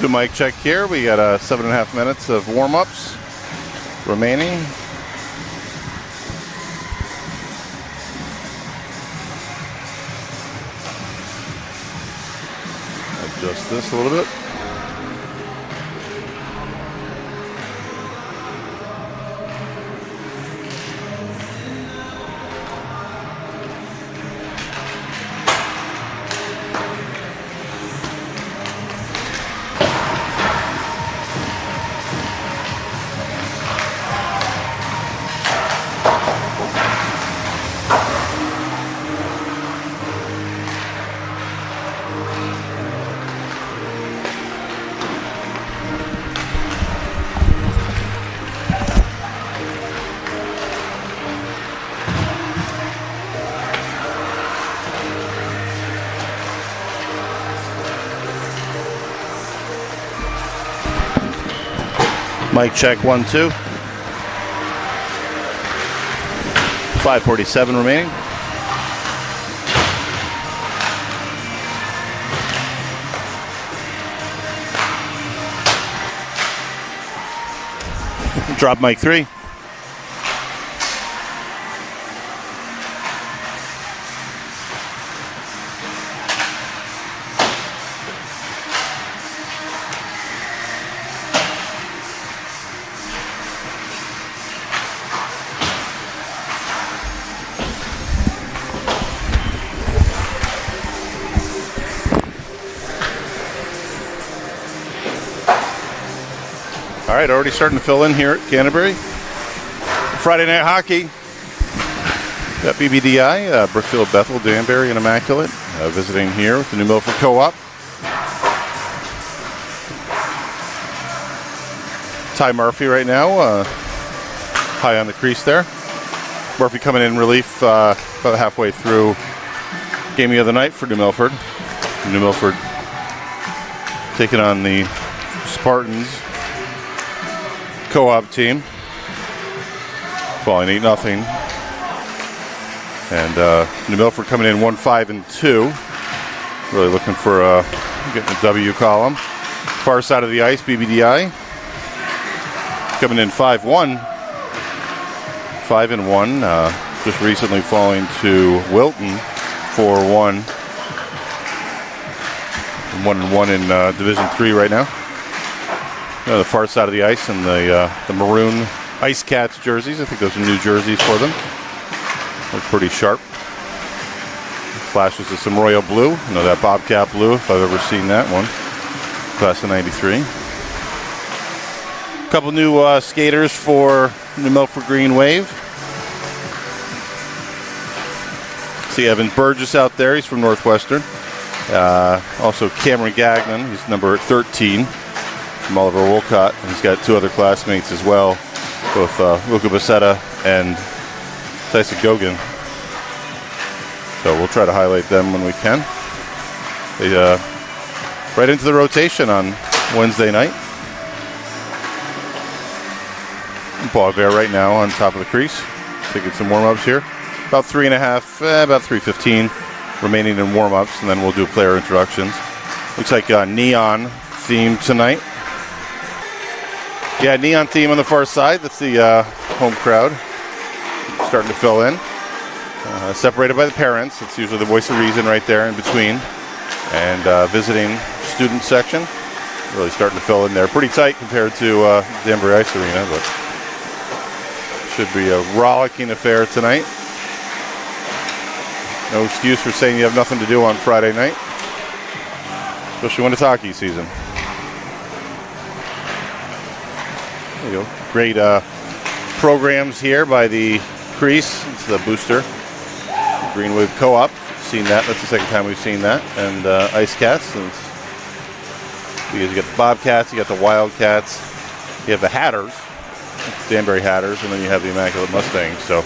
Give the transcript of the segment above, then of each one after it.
Do mic check here. We got 7.5 minutes of warm-ups remaining. Adjust this a little bit. Mic check 1, 2. 5:47 remaining. Drop mic 3. All right, already starting to fill in here at Canterbury. Friday night hockey. Got BBDI, Brookfield, Bethel, Danbury, and Immaculate visiting here with the New Milford Co-op. Ty Murphy right now, high on the crease there. Murphy coming in relief about halfway through game of the night for New Milford. New Milford taking on the Spartans Co-op team, falling 8-0, and New Milford coming in 1-5-2, really looking for getting the W column. Far side of the ice, BBDI coming in 5-1, just recently falling to Wilton 4-1, 1-1 in Division 3 right now. The far side of the ice and the maroon Ice Cats jerseys. I think those are new jerseys for them. Look pretty sharp. Flashes of some royal blue. You know that Bobcat blue, if I've ever seen that one. Class of 93. A couple new skaters for New Milford Greenwave. See Evan Burgess out there. He's from Northwestern. Also Cameron Gagnon. He's number 13. From Oliver Wolcott. He's got two other classmates as well, both Luca Bassetta and Tyson Gogan. So we'll try to highlight them when we can. They right into the rotation on Wednesday night. Boisvert right now on top of the crease, taking some warm-ups here. About 3.5, about 3:15 remaining in warm-ups, and then we'll do player introductions. Looks like a neon theme tonight. Yeah, neon theme on the far side. That's the home crowd starting to fill in. Separated by the parents. It's usually the voice of reason right there in between. And visiting student section. Really starting to fill in there. Pretty tight compared to Danbury Ice Arena, but should be a rollicking affair tonight. No excuse for saying you have nothing to do on Friday night, especially when it's hockey season. There you go. Great programs here by the crease. It's the booster. Greenwave Co-op. Seen that. That's the second time we've seen that. And Ice Cats. And because you got the Bobcats, you got the Wildcats, you have the Hatters, Danbury Hatters, and then you have the Immaculate Mustangs. So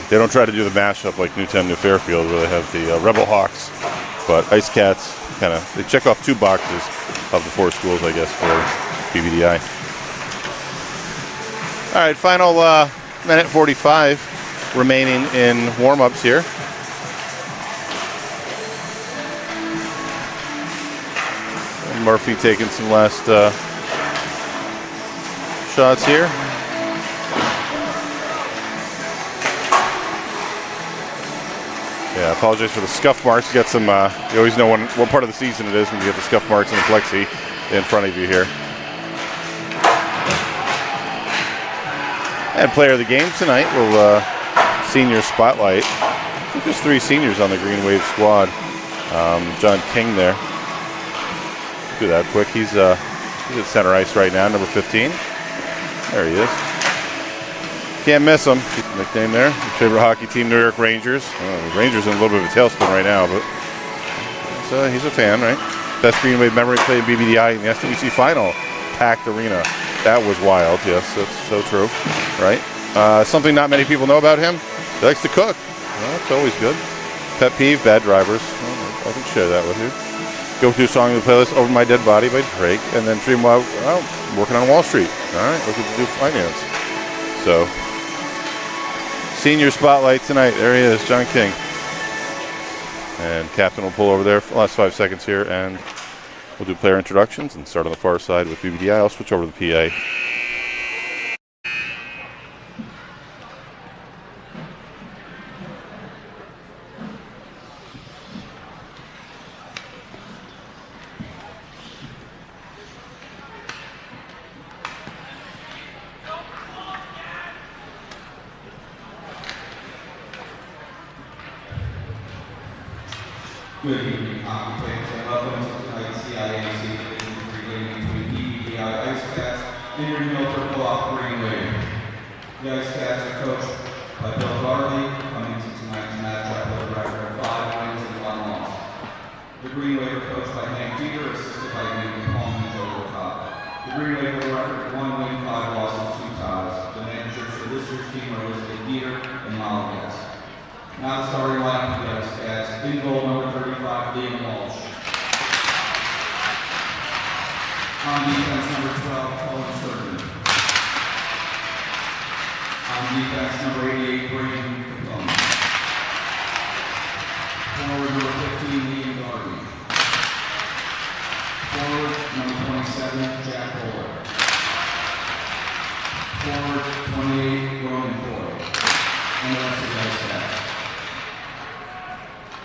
they don't try to do the mashup like Newtown, New Fairfield, where they have the Rebel Hawks. But Ice Cats they check off two boxes of the four schools, I guess, for BBDI. All right, final minute 45 remaining in warm-ups here. Murphy taking some last shots here. Yeah, I apologize for the scuff marks. You got some, you always know what part of the season it is when you get the scuff marks in the plexi in front of you here. And player of the game tonight will senior spotlight. I think there's 3 seniors on the Greenwave squad. John King there. Do that quick. He's at center ice right now, number 15. There he is. Can't miss him. Nickname there. His favorite hockey team, New York Rangers. Rangers in a little bit of a tailspin right now, but he's a fan, right? Best Greenwave memory played in BBDI in the SWC final. Packed arena. That was wild. Yes, that's so true. Right? Something not many people know about him. He likes to cook. Well, that's always good. Pet peeve, bad drivers. Well, I can share that with you. Go to song in the playlist, Over My Dead Body by Drake, and then stream while working on Wall Street. All right, looking to do finance. So, senior spotlight tonight. There he is, John King. And Captain will pull over there for the last 5 seconds here, and we'll do player introductions and start on the far side with BBDI. I'll switch over to the PA. Good evening, hockey fans, and welcome to tonight's CIAC Division 3 game between BBDI Ice Cats and your Milford Co-op Greenwave. The Ice Cats are coached by Bill Garley, coming into tonight's matchup with a record of 5 wins and 1 loss. The Greenwave are coached by Hank Dieter, assisted by Nathan Coleman and Joe Cobb. The Greenwave have a record of 1 win, 5 losses, 2 ties. The managers for this year's team are listed Dieter and Malagas. Now the starting lineup for the Ice Cats. In goal, number 35, Liam Walsh. On defense, number 12, Colin Sturgeon. On defense, number 88, Brayden Capone. Forward, number 15, Liam Garvey. Forward, number 27, Jack Fuller. Forward, 28, Roman Ford. And the rest of the Ice Cats.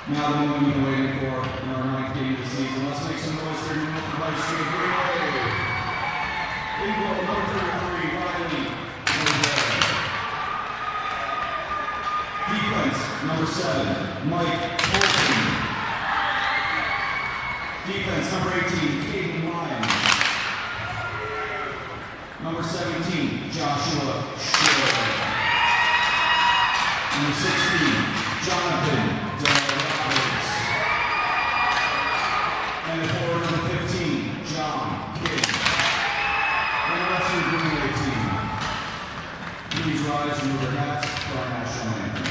Now the moment we've been waiting for in our 9th game of the season. Let's make some noise for your Milford High Street Greenwave. In goal, number 33, Riley. Defense, number 7, Mike Colton. Defense, number 18, Caden Lyons. Number 17, Joshua Schiller. Number 16, Jonathan and the forward number 15, John Kidd. And the rest of the Greenwave team. Please rise and move your hats for our national anthem.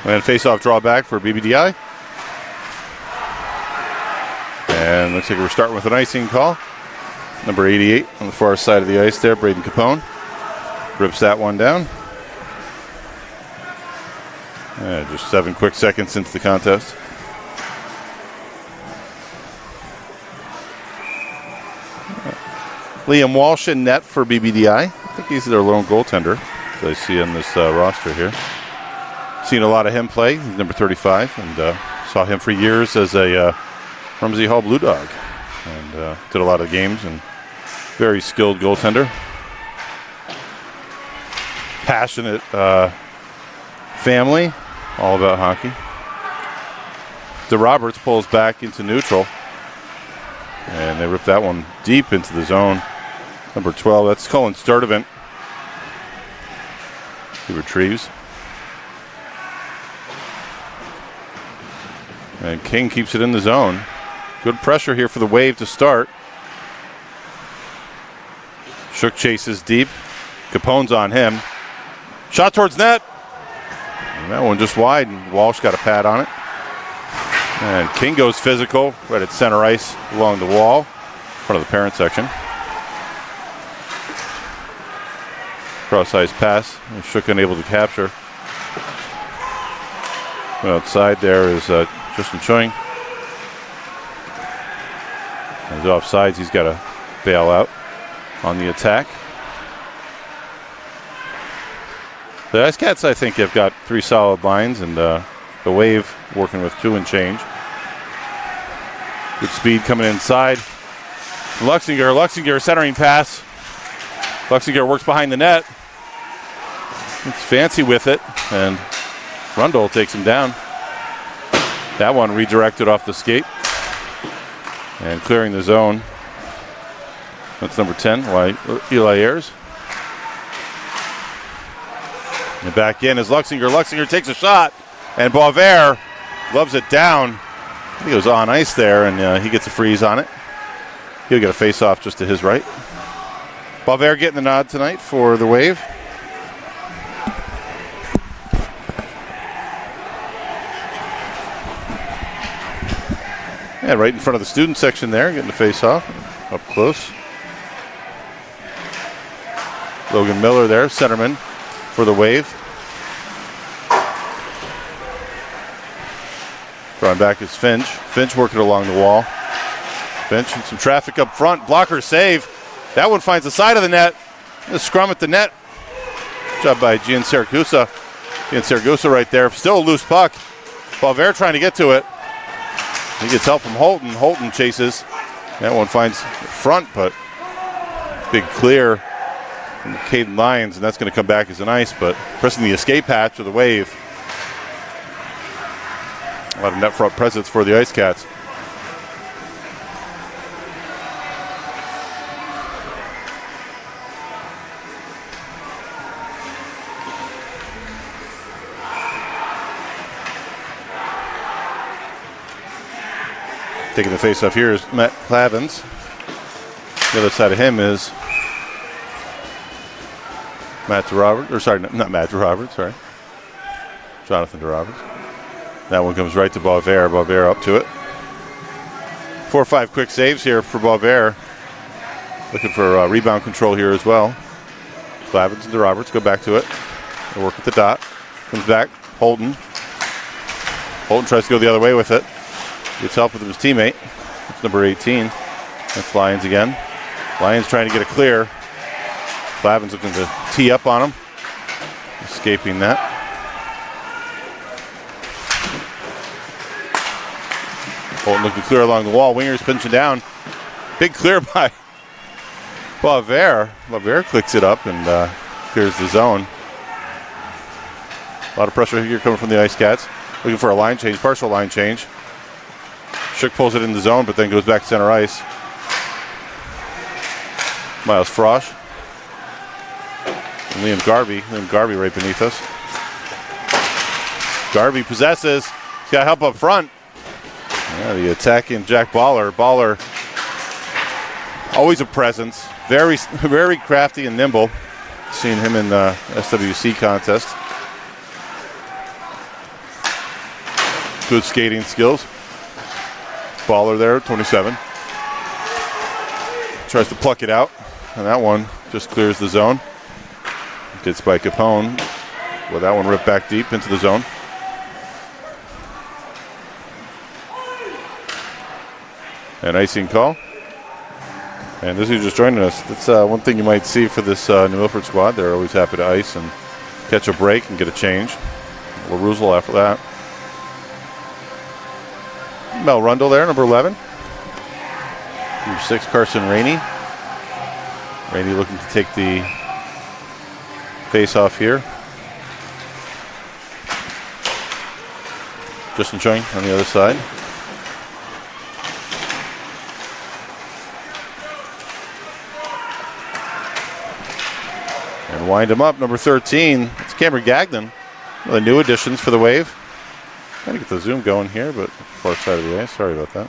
And face-off drawback for BBDI. And looks like we're starting with an icing call. Number 88 on the far side of the ice there, Braden Capone. Rips that one down. Just 7 quick seconds since the contest. Liam Walsh in net for BBDI. I think he's their lone goaltender that I see on this roster here. Seen a lot of him play. He's number 35, and saw him for years as a Rumsey Hall Blue Dog. And did a lot of games, and very skilled goaltender. Passionate family, all about hockey. DeRoberts pulls back into neutral, and they rip that one deep into the zone. Number 12, that's Colin Sturdivant. He retrieves. And King keeps it in the zone. Good pressure here for the Wave to start. Shook chases deep. Capone's on him. Shot towards net. And that one just wide, and Walsh got a pad on it. And King goes physical right at center ice along the wall, in front of the parent section. Cross ice pass. And Shook unable to capture. Outside there is Tristan Choing. He's offsides. He's got to bail out on the attack. The Ice Cats, I think, have got 3 solid lines, and the Wave working with 2 and change. Good speed coming inside. Luxinger centering pass. Luxinger works behind the net. It's fancy with it, and Rundle takes him down. That one redirected off the skate and clearing the zone. That's number 10, Eli Ayers. And back in is Luxinger. Luxinger takes a shot, and Boisvert gloves it down. He goes on ice there, and he gets a freeze on it. He'll get a face-off just to his right. Boisvert getting the nod tonight for the Wave. Yeah, right in front of the student section there, getting the face-off up close. Logan Miller there, centerman for the Wave. Drawing back is Finch. Finch working along the wall. Finch and some traffic up front. Blocker save. That one finds the side of the net. A scrum at the net. Good job by Gian Saragusa. Gian Saragusa right there. Still a loose puck. Boisvert trying to get to it. He gets help from Holton. Holton chases. That one finds the front, but big clear from Caden Lyons, and that's going to come back as an ice, but pressing the escape hatch of the Wave. A lot of net front presence for the Ice Cats. Taking the face off here is Matt Clavins. The other side of him is Matt DeRoberts, or sorry, not Matt DeRoberts, sorry. Jonathan DeRoberts. That one comes right to Boisvert. Boisvert up to it. 4 or 5 quick saves here for Boisvert. Looking for rebound control here as well. Clavins and DeRoberts go back to it. They work with the dot. Comes back. Holton. Holton tries to go the other way with it. Gets help with his teammate. That's number 18. That's Lyons again. Lyons trying to get a clear. Clavins looking to tee up on him. Escaping that. Holton looking clear along the wall. Wingers pinching down. Big clear by Boisvert. Boisvert clicks it up and clears the zone. A lot of pressure here coming from the Ice Cats. Looking for a line change, partial line change. Shook pulls it in the zone, but then goes back to center ice. Miles Frosch. And Liam Garvey. Liam Garvey right beneath us. Garvey possesses. He's got help up front. Yeah, the attacking Jack Baller. Baller, always a presence. Very, very crafty and nimble. Seen him in the SWC contest. Good skating skills. Baller there, 27. Tries to pluck it out, and that one just clears the zone. Gets by Capone. Well, that one ripped back deep into the zone. An icing call. And this is just joining us. That's one thing you might see for this New Milford squad. They're always happy to ice and catch a break and get a change. LaRussell after that. Mel Rundle there, number 11. Number 6, Carson Rainey. Rainey looking to take the face-off here. Justin Chung on the other side. And wind him up, number 13. It's Cameron Gagnon. One of the new additions for the Wave. Trying to get the zoom going here, but far side of the ice. Sorry about that.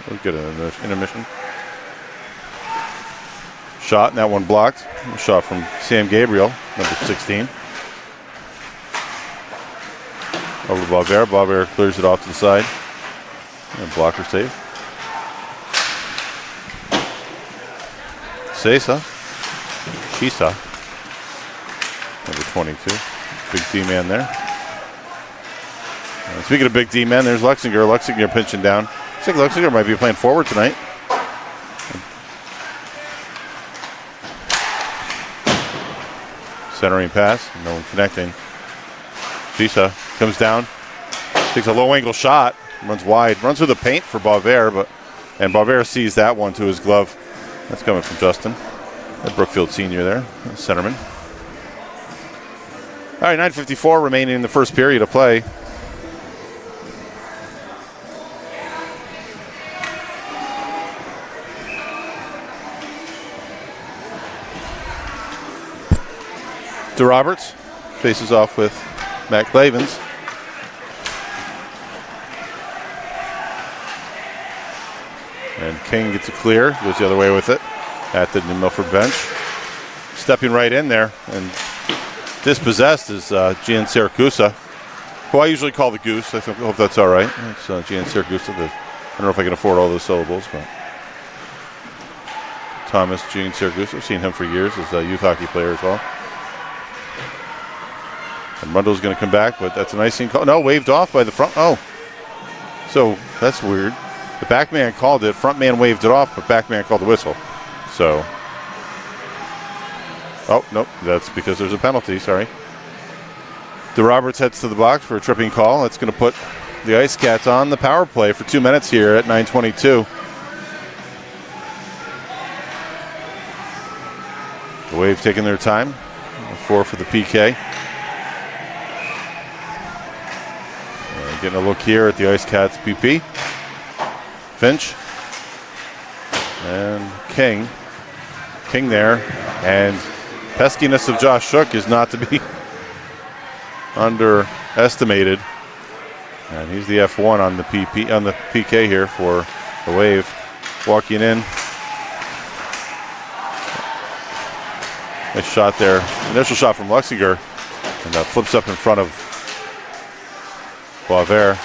We'll get an intermission. Shot, and that one blocked. A shot from Sam Gabriel, number 16. Over to Boisvert. Boisvert clears it off to the side. And blocker save. Sesa. Shisa. Number 22. Big D-man there. And speaking of big D-men, there's Luxinger. Luxinger pinching down. I think Luxinger might be playing forward tonight. Centering pass. No one connecting. Shisa comes down. Takes a low angle shot. Runs wide. Runs through the paint for Boisvert, and Boisvert sees that one to his glove. That's coming from Justin. That Brookfield senior there. Centerman. All right, 9:54 remaining in the first period of play. DeRoberts faces off with Matt Clavens. And King gets a clear, goes the other way with it at the New Milford bench. Stepping right in there and dispossessed is Gian Siracusa, who I usually call the Goose. I hope that's all right. It's Gian Siracusa. I don't know if I can afford all those syllables, but Thomas Gian Siracusa. I've seen him for years as a youth hockey player as well. And Rundle's going to come back, but that's an icing call. No, waved off by the front. Oh, so that's weird. The back man called it. Front man waved it off, but back man called the whistle. So, oh, nope, that's because there's a penalty. Sorry. DeRoberts heads to the box for a tripping call. That's going to put the Ice Cats on the power play for 2 minutes here at 9:22. The Wave taking their time. 4 for the PK. Getting a look here at the Ice Cats PP. Finch. And King. King there. And peskiness of Josh Shook is not to be underestimated. And he's the F1 on the PK here for the Wave. Walking in. Nice shot there. Initial shot from Luxinger. And that flips up in front of Boisvert.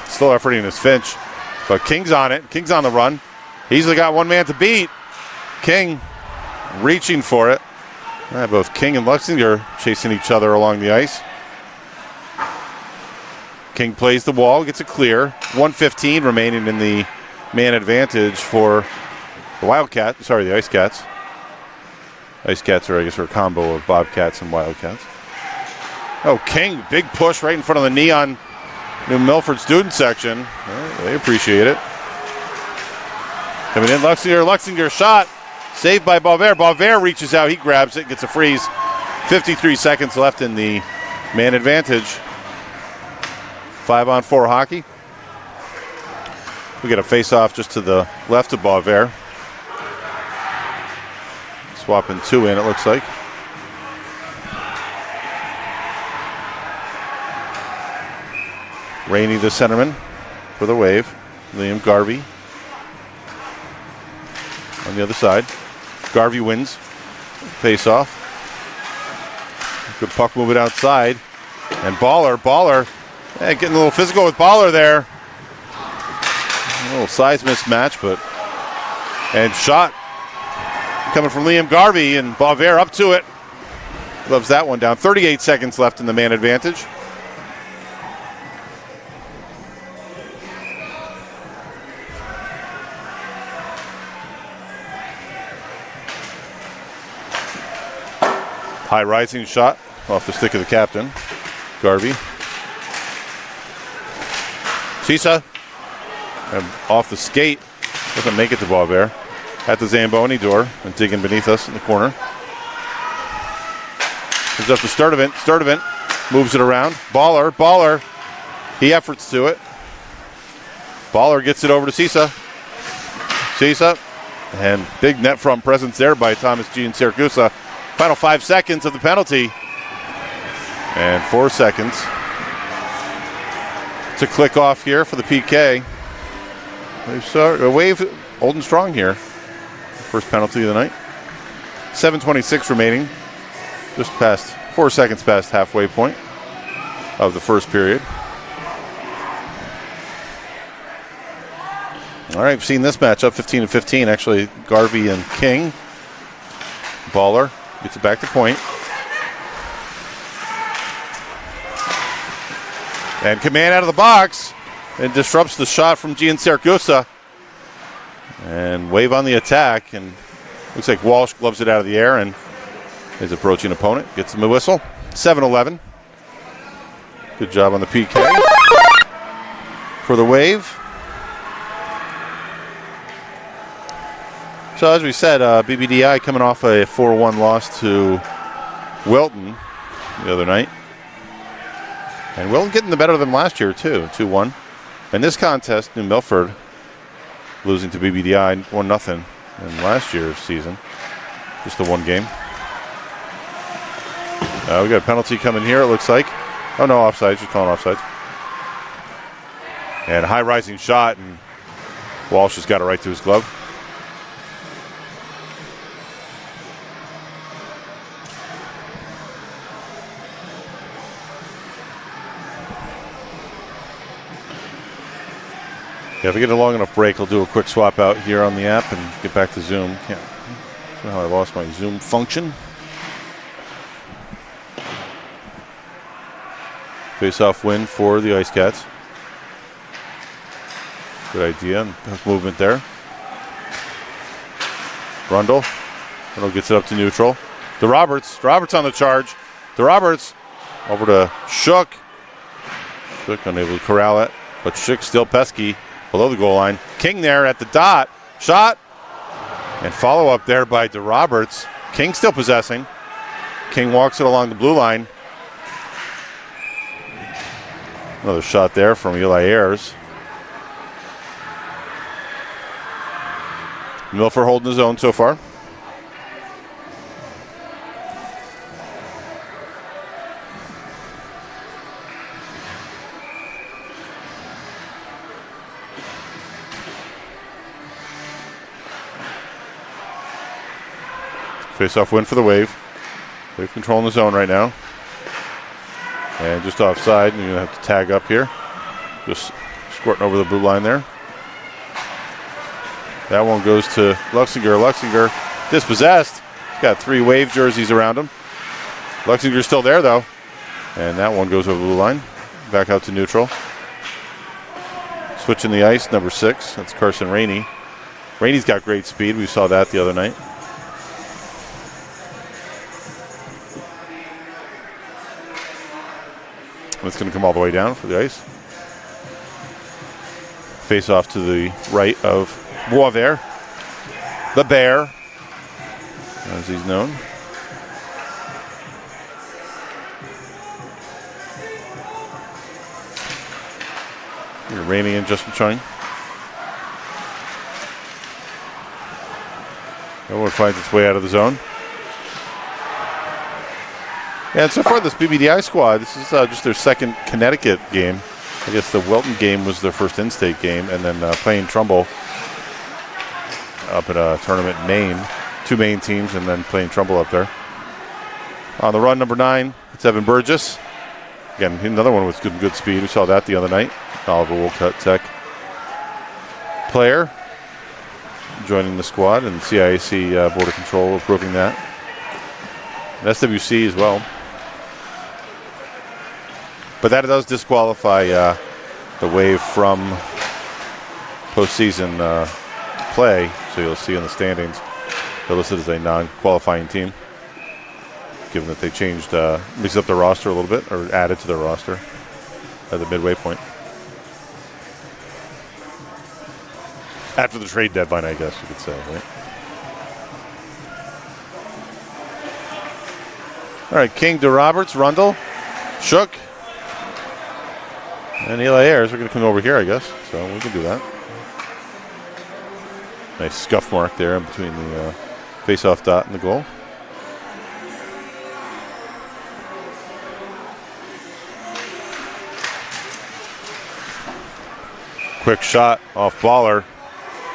Still efforting his Finch, but King's on it. King's on the run. He's got one man to beat. King reaching for it. Both King and Luxinger chasing each other along the ice. King plays the wall, gets a clear. 1:15 remaining in the man advantage for the Wildcats. Sorry, the Ice Cats. Ice Cats are, I guess, are a combo of Bobcats and Wildcats. Oh, King, big push right in front of the knee on New Milford student section. They appreciate it. Coming in, Luxinger shot. Saved by Boisvert. Boisvert reaches out, he grabs it, gets a freeze. 53 seconds left in the man advantage. 5-on-4 hockey. We get a face-off just to the left of Boisvert. Swapping 2 in, it looks like. Rainey, the centerman for the Wave. Liam Garvey on the other side. Garvey wins. Face off. Good puck moving outside. And Baller, getting a little physical with Baller there. A little size mismatch, and shot coming from Liam Garvey, and Boisvert up to it. Loves that one down. 38 seconds left in the man advantage. High rising shot off the stick of the captain, Garvey. Sisa, off the skate, doesn't make it to Boisvert. At the Zamboni door and digging beneath us in the corner. Comes up to Sturdivant, moves it around. Baller, he efforts to it. Baller gets it over to Sisa, and big net front presence there by Thomas G. and Syracuse. Final 5 seconds of the penalty. And 4 seconds to click off here for the PK. We saw a Wave holding strong here. First penalty of the night. 7:26 remaining. Just past 4 seconds past halfway point of the first period. All right, we've seen this matchup 15-15. Actually, Garvey and King. Baller gets it back to point. And command out of the box and disrupts the shot from Gian Syracuse. And Wave on the attack, and looks like Walsh gloves it out of the air, and his approaching opponent gets him a whistle. 7-11. Good job on the PK for the Wave. So as we said, BBDI coming off a 4-1 loss to Wilton the other night. And Wilton getting the better of them last year too, 2-1. In this contest, New Milford losing to BBDI 1-0 in last year's season. Just the one game. We got a penalty coming here, it looks like. Oh no, offside, just calling offside. And a high rising shot, and Walsh has got it right to his glove. Yeah, if we get a long enough break, I'll do a quick swap out here on the app and get back to Zoom. Yeah, somehow I lost my Zoom function. Face-off win for the Ice Cats. Good idea, and movement there. Rundle gets it up to neutral. Roberts on the charge. Roberts over to Shook. Shook unable to corral it, but Shook still pesky. Below the goal line. King there at the dot. Shot. And follow up there by DeRoberts. King still possessing. King walks it along the blue line. Another shot there from Eli Ayers. Milford holding his own so far. Face-off win for the Wave. Wave controlling the zone right now. And just offside, and you're going to have to tag up here. Just squirting over the blue line there. That one goes to Luxinger. Luxinger dispossessed. He's got 3 Wave jerseys around him. Luxinger's still there, though. And that one goes over the blue line. Back out to neutral. Switching the ice, number 6. That's Carson Rainey. Rainey's got great speed. We saw that the other night. It's going to come all the way down for the ice. Face off to the right of Boisvert, the Bear, as he's known. Here, Rainey and Justin Chung. No one finds its way out of the zone. Yeah, and so far this BBDI squad, this is just their second Connecticut game. I guess the Wilton game was their first in-state game, and then playing Trumbull up at a tournament in Maine. 2 Maine teams, and then playing Trumbull up there. On the run, number 9, it's Evan Burgess. Again, another one with good speed. We saw that the other night. Oliver Wolcott Tech player joining the squad, and CIAC Border Control approving that. And SWC as well. But that does disqualify the Wave from postseason play. So you'll see in the standings, they're listed as a non-qualifying team, given that they changed, mixed up their roster a little bit, or added to their roster at the midway point. After the trade deadline, I guess you could say, right? All right, King to Roberts, Rundle, Shook, and Eli Ayers. We're going to come over here, I guess, so we can do that. Nice scuff mark there in between the face-off dot and the goal. Quick shot off Baller.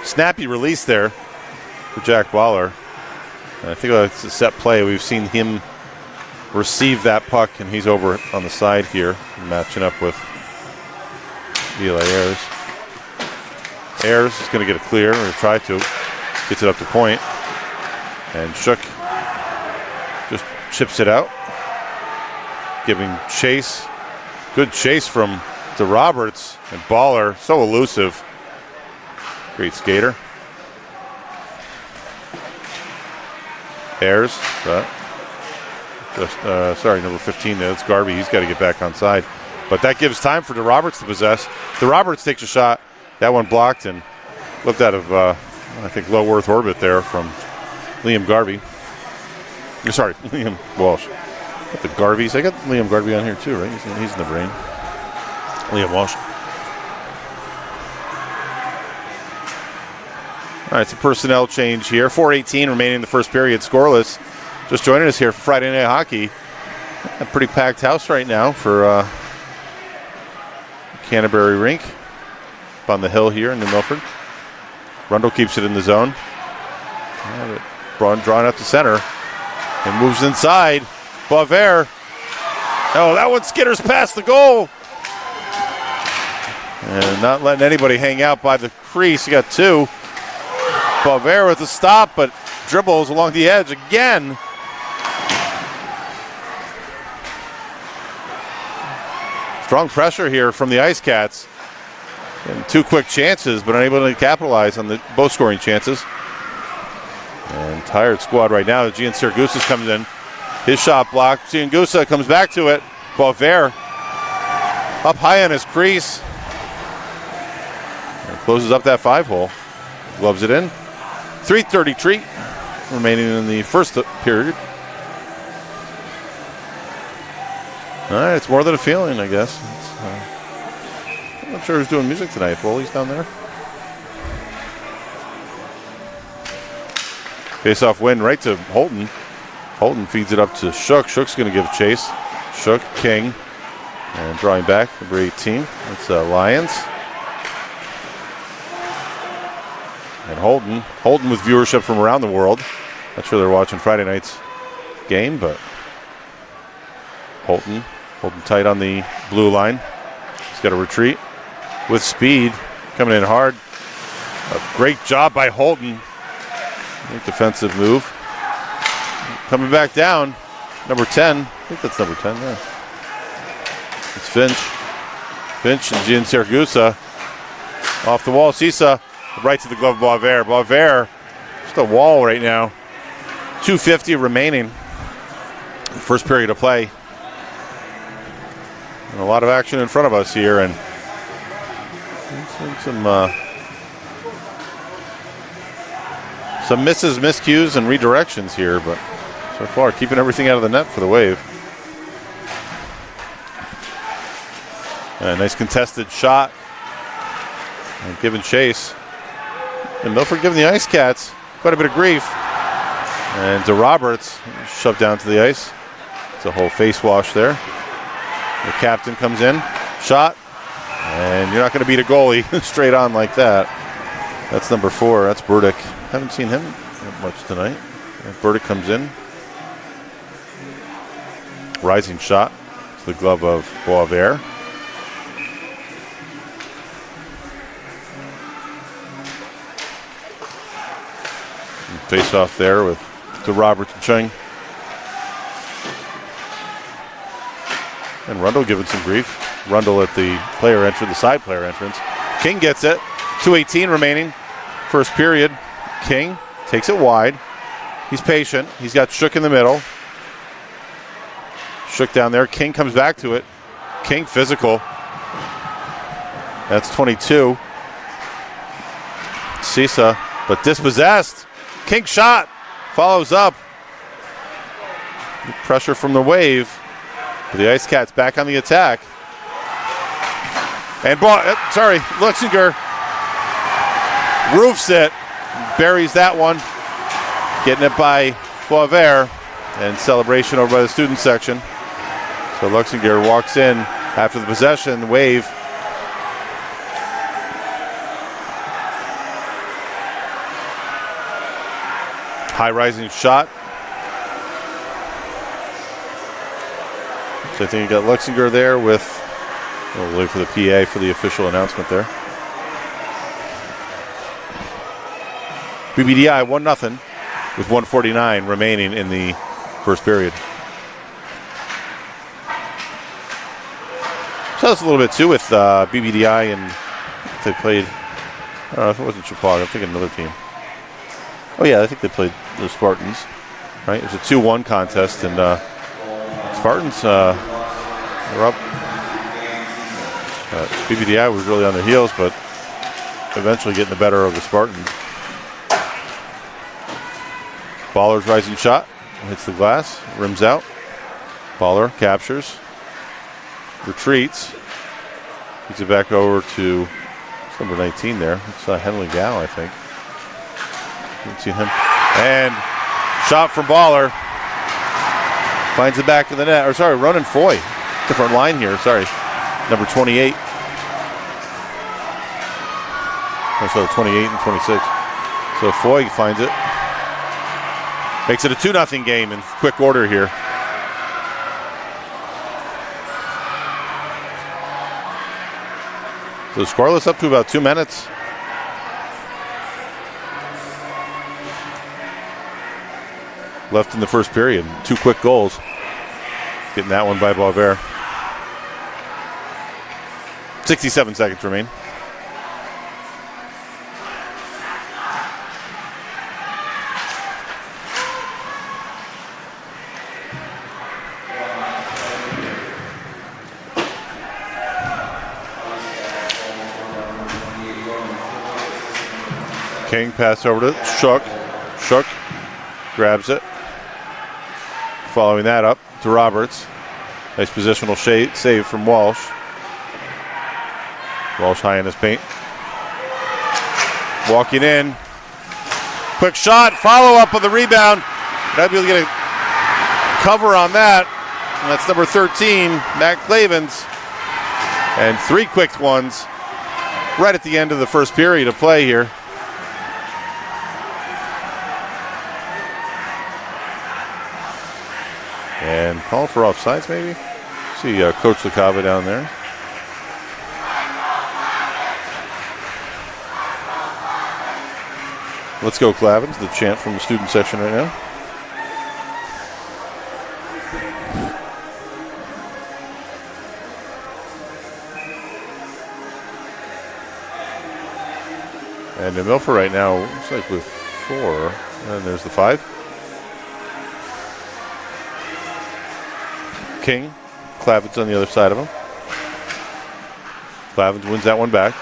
Snappy release there for Jack Baller. And I think it's a set play. We've seen him receive that puck, and he's over on the side here, matching up with Eli Ayers. Ayers is going to get a clear, or try to. Gets it up to point. And Shook just chips it out. Giving chase. Good chase from to Roberts, and Baller, so elusive. Great skater. Ayers, sorry, number 15, that's Garvey. He's got to get back on side. But that gives time for DeRoberts to possess. DeRoberts takes a shot. That one blocked and looked out of, I think, low Earth orbit there from Liam Garvey. Sorry, Liam Walsh. Got the Garveys. I got Liam Garvey on here too, right? He's in the brain. Liam Walsh. All right, it's a personnel change here. 4:18 remaining in the first period, scoreless. Just joining us here for Friday Night Hockey. A pretty packed house right now for Canterbury Rink. Up on the hill here in New Milford. Rundle keeps it in the zone. Drawn up to center. And moves inside. Boisvert. Oh, that one skitters past the goal. And not letting anybody hang out by the crease. You got two. Boisvert with a stop, but dribbles along the edge again. Strong pressure here from the Ice Cats. And two quick chances, but unable to capitalize on both scoring chances. And tired squad right now. Gian Siragusa's coming in. His shot blocked. Siragusa comes back to it. Boisvert up high on his crease. And closes up that 5-hole. Gloves it in. 3:33 remaining in the first period. All right, it's more than a feeling, I guess. I'm not sure who's doing music tonight. Foley's down there. Face-off win right to Holton. Holton feeds it up to Shook. Shook's going to give chase. Shook, King, and drawing back, number 18. That's Lions. And Holton. Holton with viewership from around the world. Not sure they're watching Friday night's game, but Holton tight on the blue line. He's got a retreat with speed. Coming in hard. A great job by Holton. Great defensive move. Coming back down. Number 10. I think that's number 10 there. It's Finch. Finch and Gian Siragusa. Off the wall. Sisa. Right to the glove of Boisvert. Boisvert, just a wall right now. 2:50 remaining. First period of play. And a lot of action in front of us here, and some misses, miscues, and redirections here, but so far keeping everything out of the net for the Wave. A nice contested shot. And giving chase. And Milford giving the Ice Cats quite a bit of grief. And DeRoberts shoved down to the ice. It's a whole face wash there. The captain comes in. Shot. And you're not going to beat a goalie straight on like that. That's number 4. That's Burdick. Haven't seen him much tonight. And Burdick comes in. Rising shot. the glove of Boisvert. Face off there to Roberts and Chung. And Rundle giving some grief. Rundle at the side player entrance. King gets it. 2:18 remaining. First period. King takes it wide. He's patient. He's got Shook in the middle. Shook down there. King comes back to it. King physical. That's 22. Sisa, but dispossessed. King shot. Follows up. Pressure from the Wave. But the Ice Cats back on the attack. And Luxinger roofs it. Buries that one. Getting it by Boisvert. And celebration over by the student section. So Luxinger walks in after the possession. Wave. High rising shot. So I think you got Luxinger there with, we'll wait for the PA for the official announcement there. BBDI 1-0 with 1:49 remaining in the first period. So that's a little bit too with BBDI, and they played, I don't know if it wasn't Chappaqua, I'm thinking another team. Oh yeah, I think they played the Spartans, right? It was a 2-1 contest, and Spartans were up. BBDI was really on their heels, but eventually getting the better of the Spartans. Baller's rising shot, hits the glass, rims out. Baller captures, retreats, gets it back over to number 19 there. It's Henley Gow, I think. You can see him. And shot from Baller. Finds the back of the net. Ronan Foy. Different line here. Number 28. 28 and 26. So Foy finds it. Makes it a 2-0 game in quick order here. So scoreless up to about 2 minutes. Left in the first period. 2 quick goals. Getting that one by Boisvert. 67 seconds remain. King pass over to Shook. Shook grabs it. Following that up to Roberts. Nice positional save from Walsh. Walsh high in his paint. Walking in. Quick shot. Follow up with the rebound. Gotta be able to get a cover on that. And that's number 13, Matt Clavens. And 3 quick ones right at the end of the first period of play here. And call for offsides, maybe. See Coach LaCava down there. Let's go, Clavens, the chant from the student section right now. And in Milford right now, looks like with 4. And there's the 5. King, Clavens on the other side of him. Clavens wins that one back.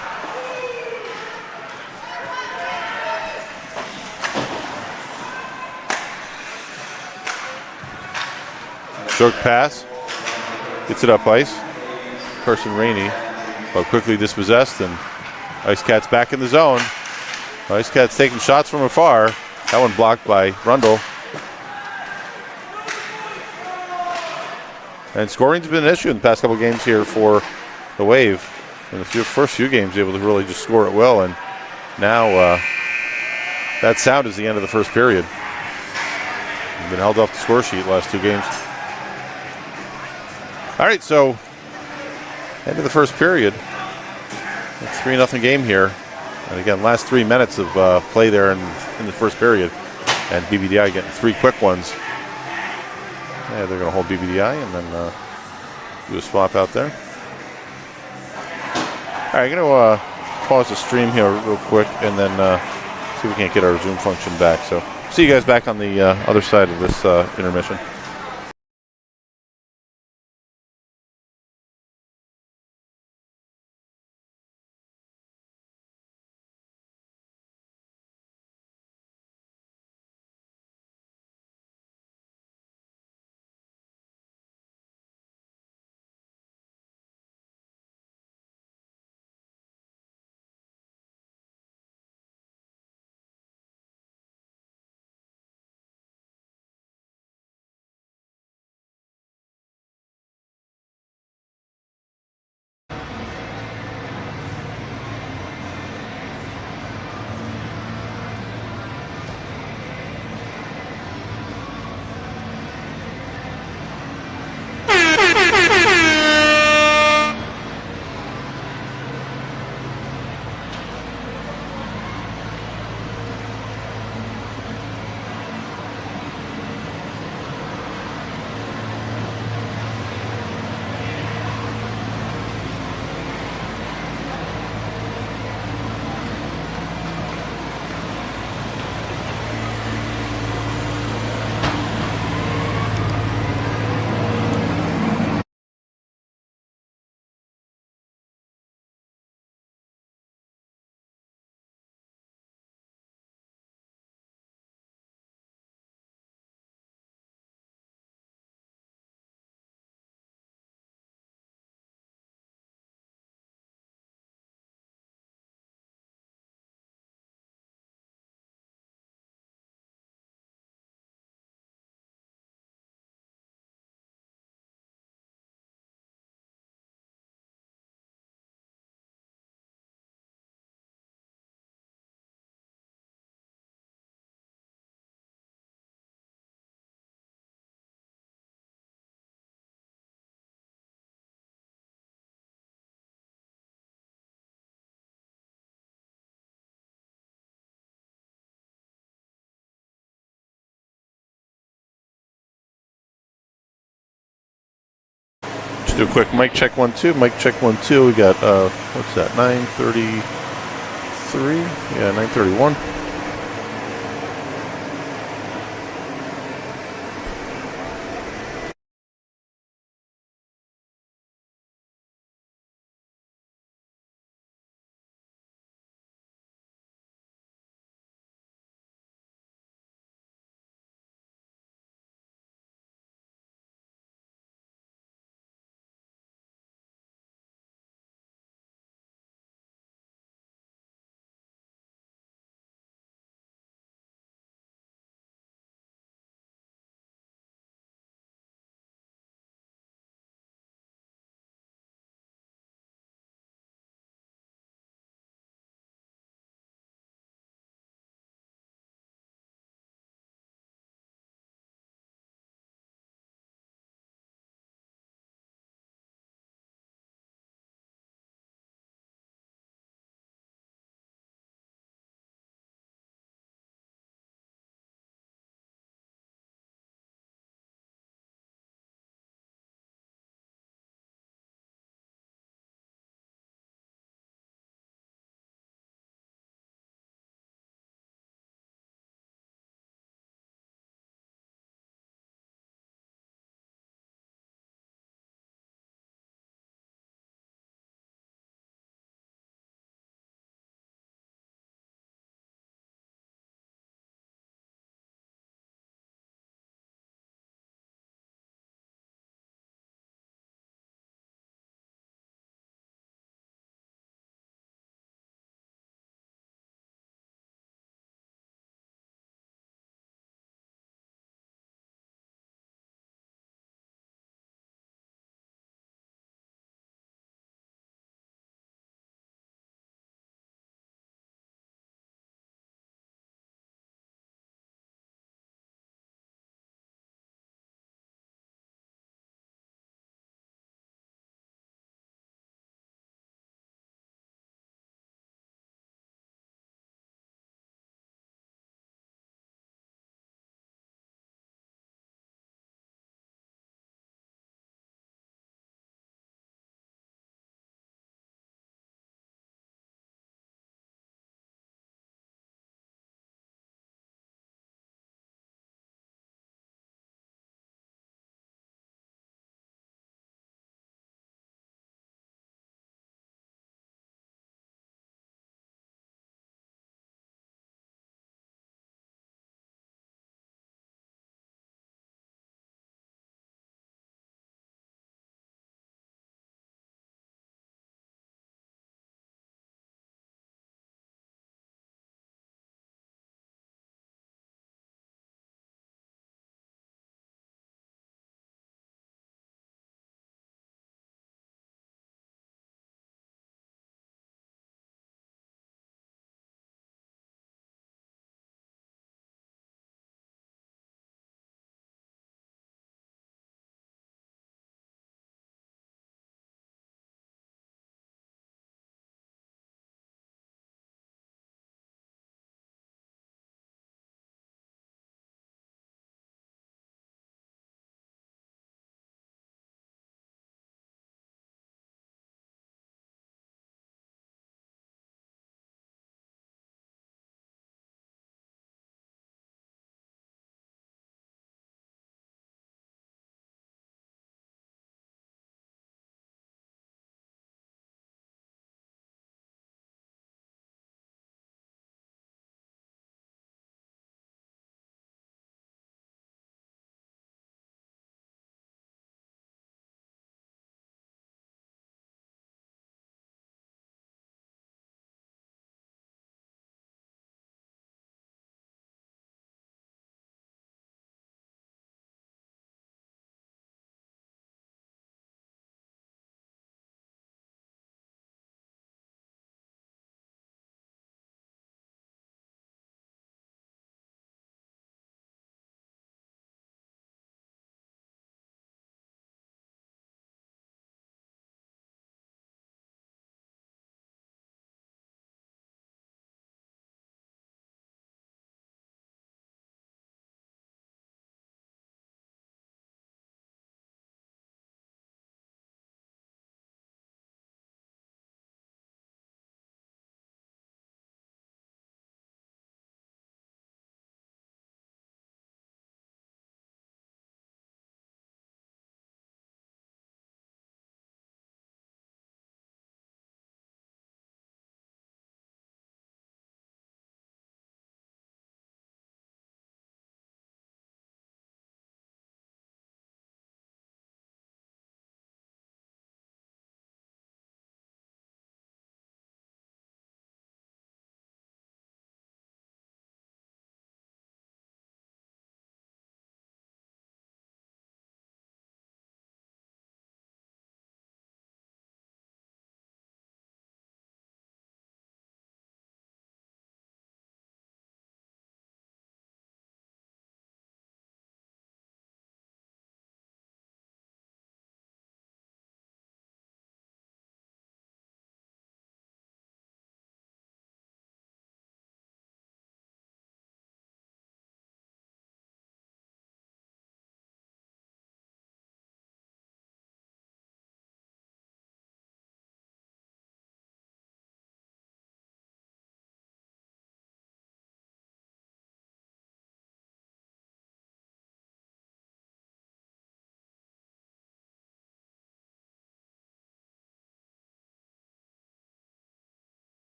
Short pass, gets it up ice. Carson Rainey, but quickly dispossessed, and Ice Cats back in the zone. Ice Cats taking shots from afar. That one blocked by Rundle. And scoring's been an issue in the past couple games here for the Wave. In the first few games, able to really just score it well, and now that sound is the end of the first period. Been held off the score sheet last 2 games. All right, so end of the first period. 3-0 game here. And again, last 3 minutes of play there in the first period. And BBDI getting 3 quick ones. Yeah, they're going to hold BBDI and then do a swap out there. All right, I'm going to pause the stream here real quick and then see if we can't get our Zoom function back. So see you guys back on the other side of this intermission. Just do a quick mic check 1 2. Mic check 1 2. We got what's that? 9:33. Yeah, 9:31.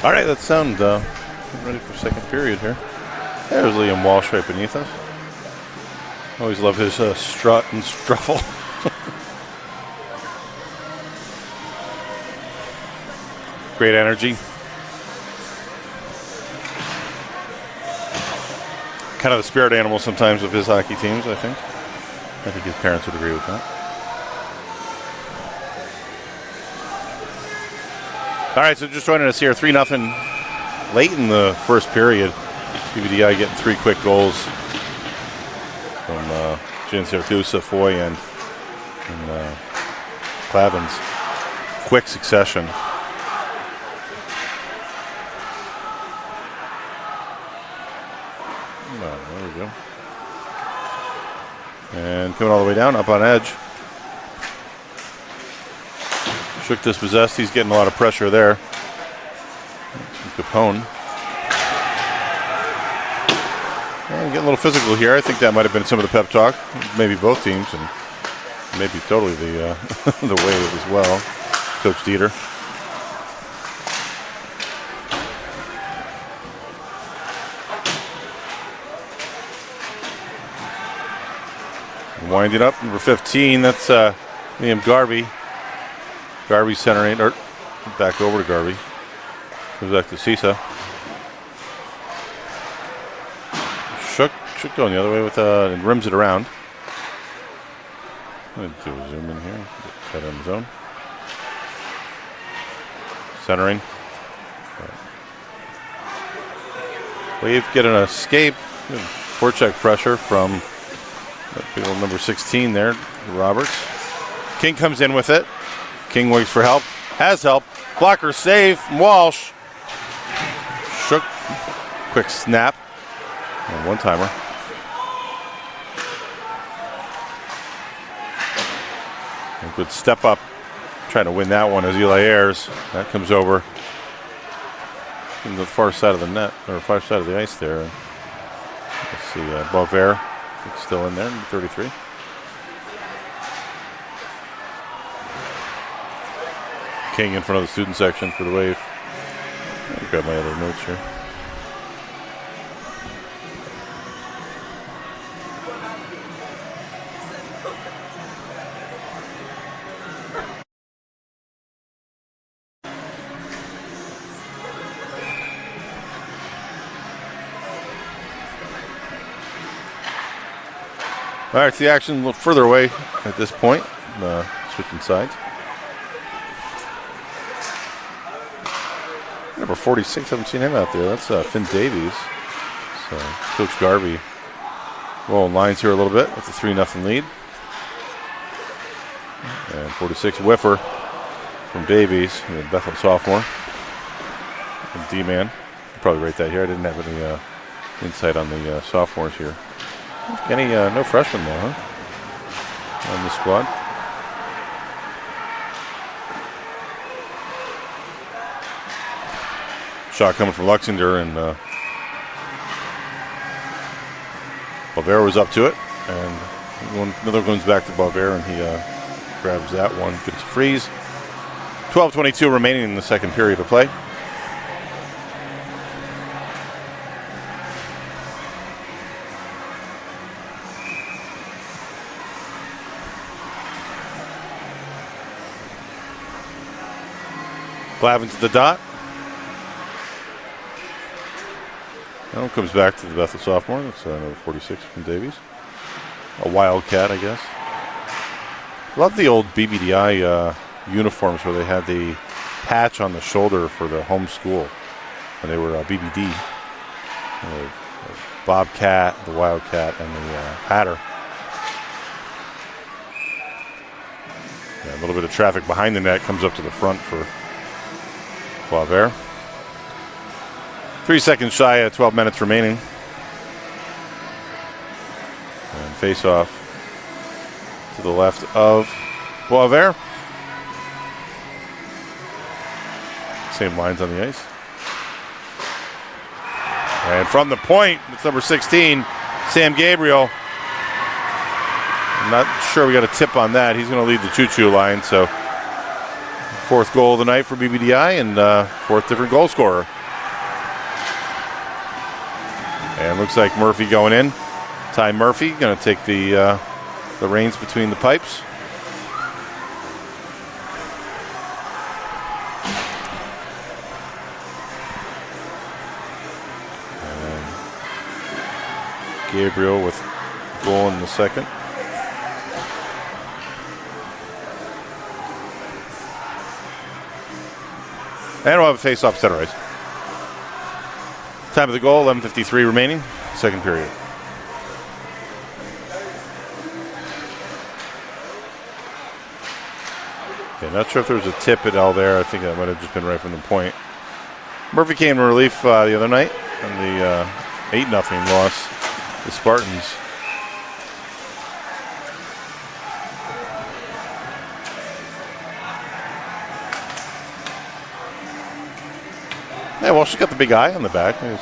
All right, let's sound ready for second period here. There's Liam Walsh right beneath us. Always love his strut and struffle. Great energy. Kind of the spirit animal sometimes of his hockey teams, I think. I think his parents would agree with that. All right, so just joining us here, 3-0 late in the first period. BBDI getting 3 quick goals from Jan Siracusa, Foy, and Clavins. Quick succession. There we go. And coming all the way down, up on edge. Shook dispossessed. He's getting a lot of pressure there. Capone. And getting a little physical here. I think that might have been some of the pep talk. Maybe both teams, and maybe totally the the Wave as well. Coach Dieter. Winding up, number 15. That's Liam Garvey. Garvey centering, or back over to Garvey. Comes back to Cisa. Shook going the other way with and rims it around. I'm going to do a zoom in here. Get in the zone. Centering. Wave get an escape. Good forecheck pressure from big old number 16 there, Roberts. King comes in with it. King waits for help. Has help. Blocker save from Walsh. Shook. Quick snap. And one-timer. A good step up. Trying to win that one as Eli Ayers. That comes over from the far side of the net, or far side of the ice there. Let's see, Boisvert. It's still in there, 33. King in front of the student section for the Wave. I'll grab my other notes here. All right, the action a little further away at this point. Switching sides. Number 46, haven't seen him out there. That's Finn Davies. So Coach Garvey rolling lines here a little bit with the 3-0 lead. And 46, Whiffer from Davies, the Bethel sophomore. And D-man. I'll probably rate that here. I didn't have any insight on the sophomores here. Any no freshmen though, huh? On the squad. Shot coming from Luxinger, and Boisvert was up to it, and another goes back to Boisvert, and he grabs that one. Gets a freeze. 12:22 remaining in the second period of play. Clavin to the dot. Now comes back to the Bethel sophomore. That's number 46 from Davies. A Wildcat, I guess. Love the old BBDI uniforms where they had the patch on the shoulder for the home school when they were BBD. Bobcat, the Wildcat, and the Hatter. Yeah, a little bit of traffic behind the net comes up to the front for Boisvert. 3 seconds shy of 12 minutes remaining. And face off to the left of Boisvert. Same lines on the ice. And from the point, it's number 16, Sam Gabriel. I'm not sure we got a tip on that. He's going to lead the choo-choo line, so 4th goal of the night for BBDI and 4th different goal scorer. And looks like Murphy going in. Ty Murphy going to take the reins between the pipes. And Gabriel with goal in the second. And we'll have a face-off center ice. Time of the goal, 11:53 remaining, second period. Okay, not sure if there was a tip at all there. I think that might have just been right from the point. Murphy came to relief the other night in the 8-0 loss to the Spartans. Yeah, well, she's got the big eye on the back. He's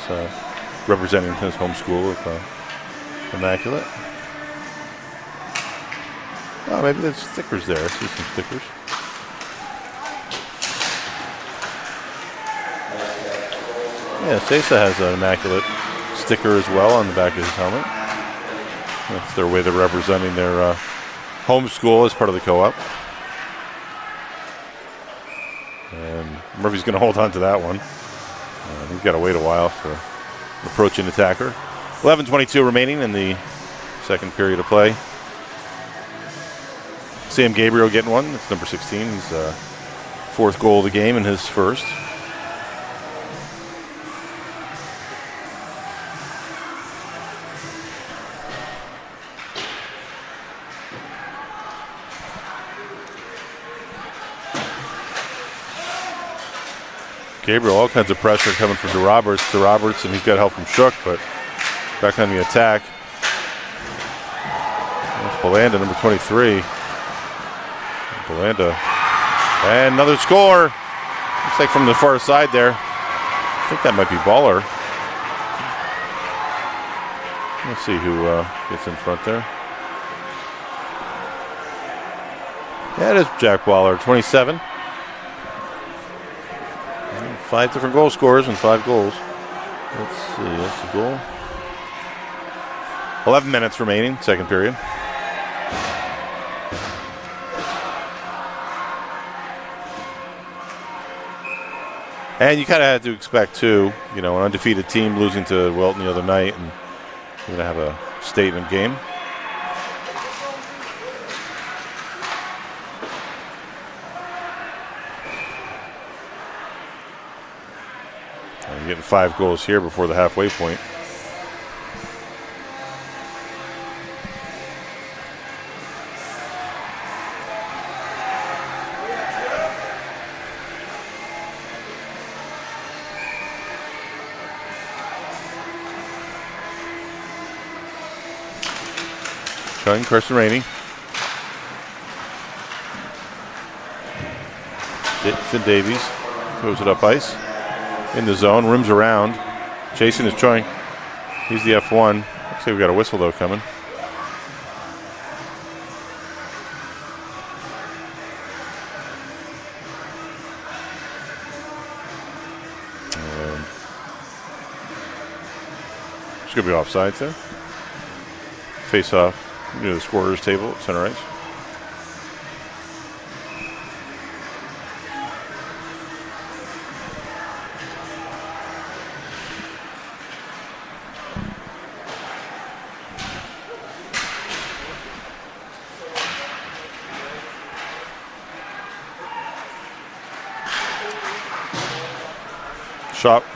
representing his home school with Immaculate. Oh, maybe there's stickers there. I see some stickers. Yeah, Sesa has an Immaculate sticker as well on the back of his helmet. That's their way they're representing their home school as part of the co-op. And Murphy's going to hold on to that one. He's got to wait a while for an approaching attacker. 11:22 remaining in the second period of play. Sam Gabriel getting one. That's number 16. His fourth goal of the game and his first. Gabriel, all kinds of pressure coming from DeRoberts, and he's got help from Shook, but back on the attack. That's Belanda, number 23. Belanda. And another score. Looks like from the far side there. I think that might be Baller. Let's see who gets in front there. Yeah, it is Jack Baller, 27. 5 different goal scorers and 5 goals. Let's see, that's the goal. 11 minutes remaining, second period. And you kind of had to expect, too, an undefeated team losing to Wilton the other night, and we're going to have a statement game. Getting 5 goals here before the halfway point. Showing Carson Rainey. Finn Davies throws it up ice. In the zone, rims around. Jason is showing. He's the F1. Looks like we got a whistle though coming. It's going to be offsides there. Face off near the scorer's table at center ice.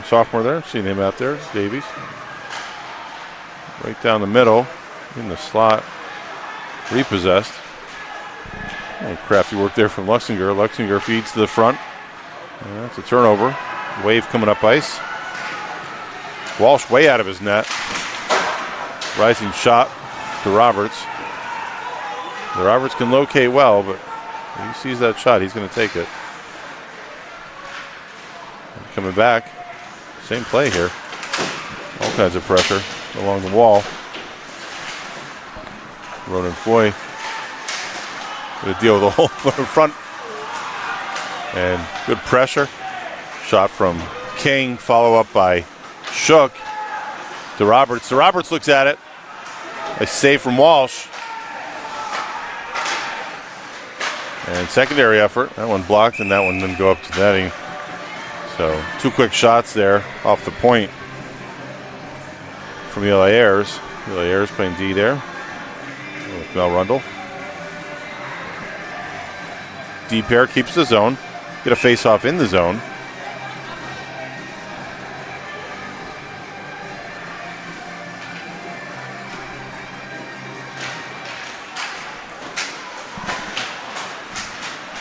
Sophomore there, seen him out there, Davies. Right down the middle, in the slot, repossessed. Oh, crafty work there from Luxinger. Luxinger feeds to the front. That's a turnover. Wave coming up ice. Walsh way out of his net. Rising shot to Roberts. The Roberts can locate well, but he sees that shot, he's going to take it. Coming back. Same play here. All kinds of pressure along the wall. Ronan Foy going to deal with the whole front. And good pressure. Shot from King, follow up by Shook. to Roberts. So Roberts looks at it. A save from Walsh. And secondary effort. That one blocked, and that one didn't go up to netting. So 2 quick shots there off the point from Eli Ayers. Eli Ayers playing D there with Mel Rundle. D pair keeps the zone. Get a face-off in the zone.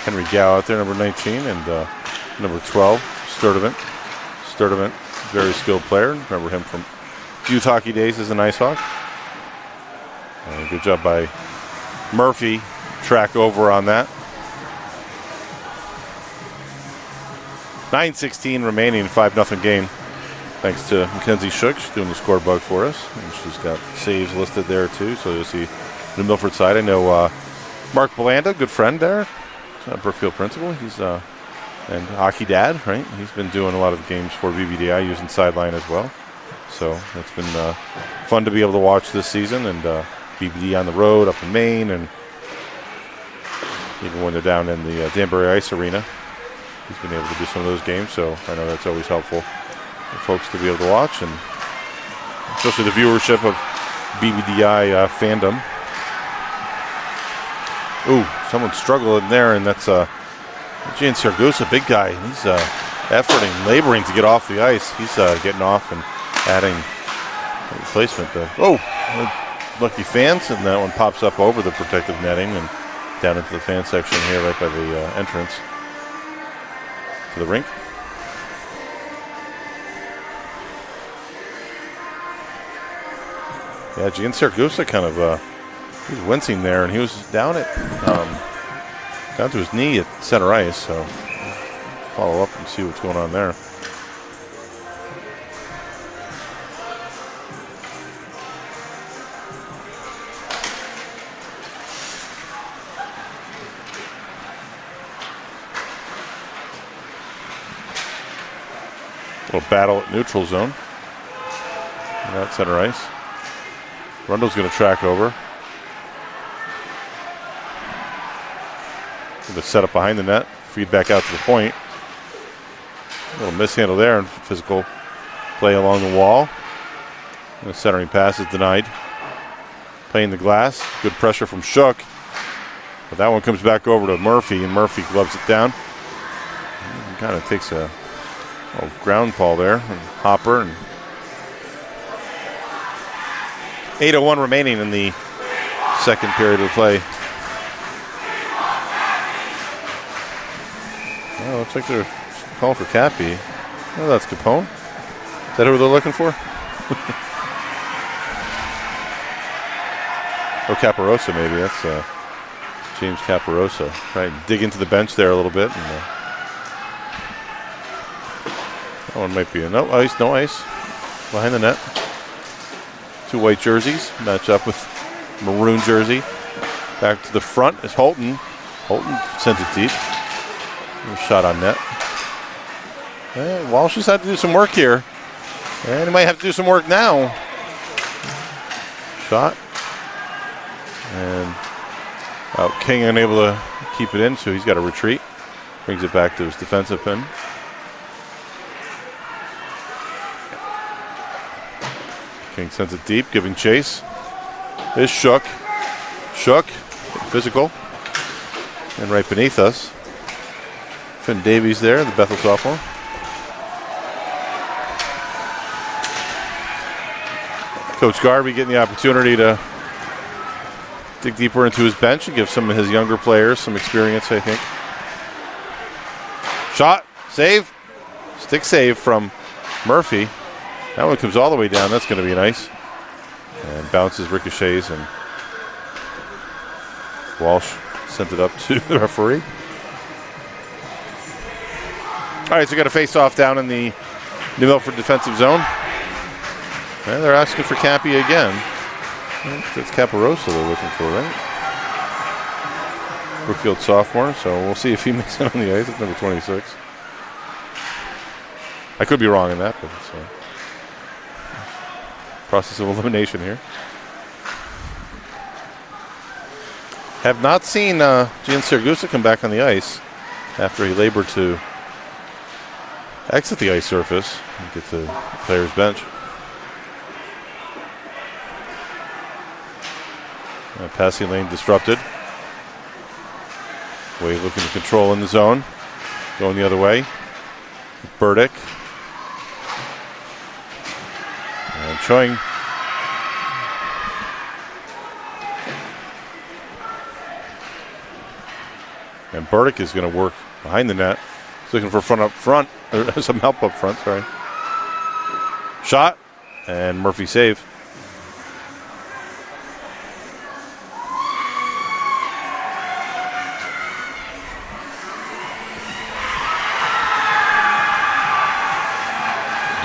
Henry Gow out there, number 19, and number 12, Sturdivant. Sturdivant, very skilled player. Remember him from youth hockey days as an Ice Hawk. Good job by Murphy. Track over on that. 9:16 remaining, 5-0 game. Thanks to Mackenzie Shook. She's doing the score bug for us. And she's got saves listed there too. So you'll see the Milford side. I know Mark Belanda, good friend there. Brookfield principal. He's and hockey dad, right? He's been doing a lot of games for BBDI using sideline as well. So it's been fun to be able to watch this season, and BBD on the road up in Maine, and even when they're down in the Danbury Ice Arena, he's been able to do some of those games. So I know that's always helpful for folks to be able to watch, and especially the viewership of BBDI fandom. Ooh, someone struggled in there, and that's Gian Saragusa, big guy. He's efforting, laboring to get off the ice. He's getting off and adding a replacement there. Oh, lucky fans, and that one pops up over the protective netting and down into the fan section here right by the entrance to the rink. Yeah, Gian Saragusa kind of he was wincing there, and he was down to his knee at center ice, so follow up and see what's going on there. A little battle at neutral zone. And that's center ice. Rundle's going to track over. Going to set up behind the net. Feed back out to the point. A little mishandle there, and physical play along the wall. And the centering pass is denied. Playing the glass. Good pressure from Shook. But that one comes back over to Murphy, and Murphy gloves it down. And kind of takes a ground ball there, and Hopper. And 8:01 remaining in the second period of play. Oh, looks like they're calling for Cappy. Oh, that's Capone. Is that who they're looking for? Or Caparosa, maybe. That's James Caparosa. Right, dig into the bench there a little bit. And, that one might be a no ice behind the net. 2 white jerseys match up with maroon jersey. Back to the front is Holton. Holton sent it deep. Shot on net. Walsh has had to do some work here. And he might have to do some work now. Shot. And King unable to keep it in, so he's got to retreat. Brings it back to his defensive pin. King sends it deep, giving chase. Is Shook. Shook, physical. And right beneath us, Finn Davies there, the Bethel sophomore. Coach Garvey getting the opportunity to dig deeper into his bench and give some of his younger players some experience, I think. Shot, save, stick save from Murphy. That one comes all the way down. That's going to be nice. And bounces, ricochets, and Walsh sent it up to the referee. All right, so we got a face-off down in the New Milford defensive zone. And they're asking for Cappy again. That's Caparosa they're looking for, right? Brookfield sophomore, so we'll see if he makes it on the ice. It's number 26. I could be wrong in that, but it's process of elimination here. Have not seen Gian Siragusa come back on the ice after he labored to exit the ice surface and get to the player's bench. Passing lane disrupted. Wave looking to control in the zone. Going the other way. Burdick. And Choing. And Burdick is going to work behind the net. He's looking for some help up front, sorry. Shot. And Murphy save.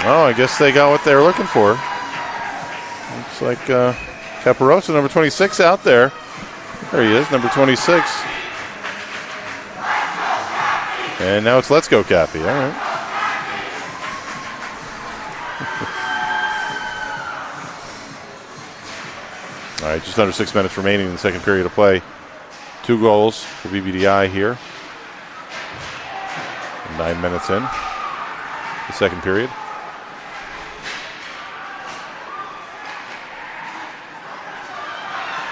Oh, I guess they got what they were looking for. Looks like Caparosa, number 26, out there. There he is, number 26. And now it's Let's Go, Cappy. All right. All right, just under 6 minutes remaining in the second period of play. 2 goals for BBDI here. 9 minutes in the second period.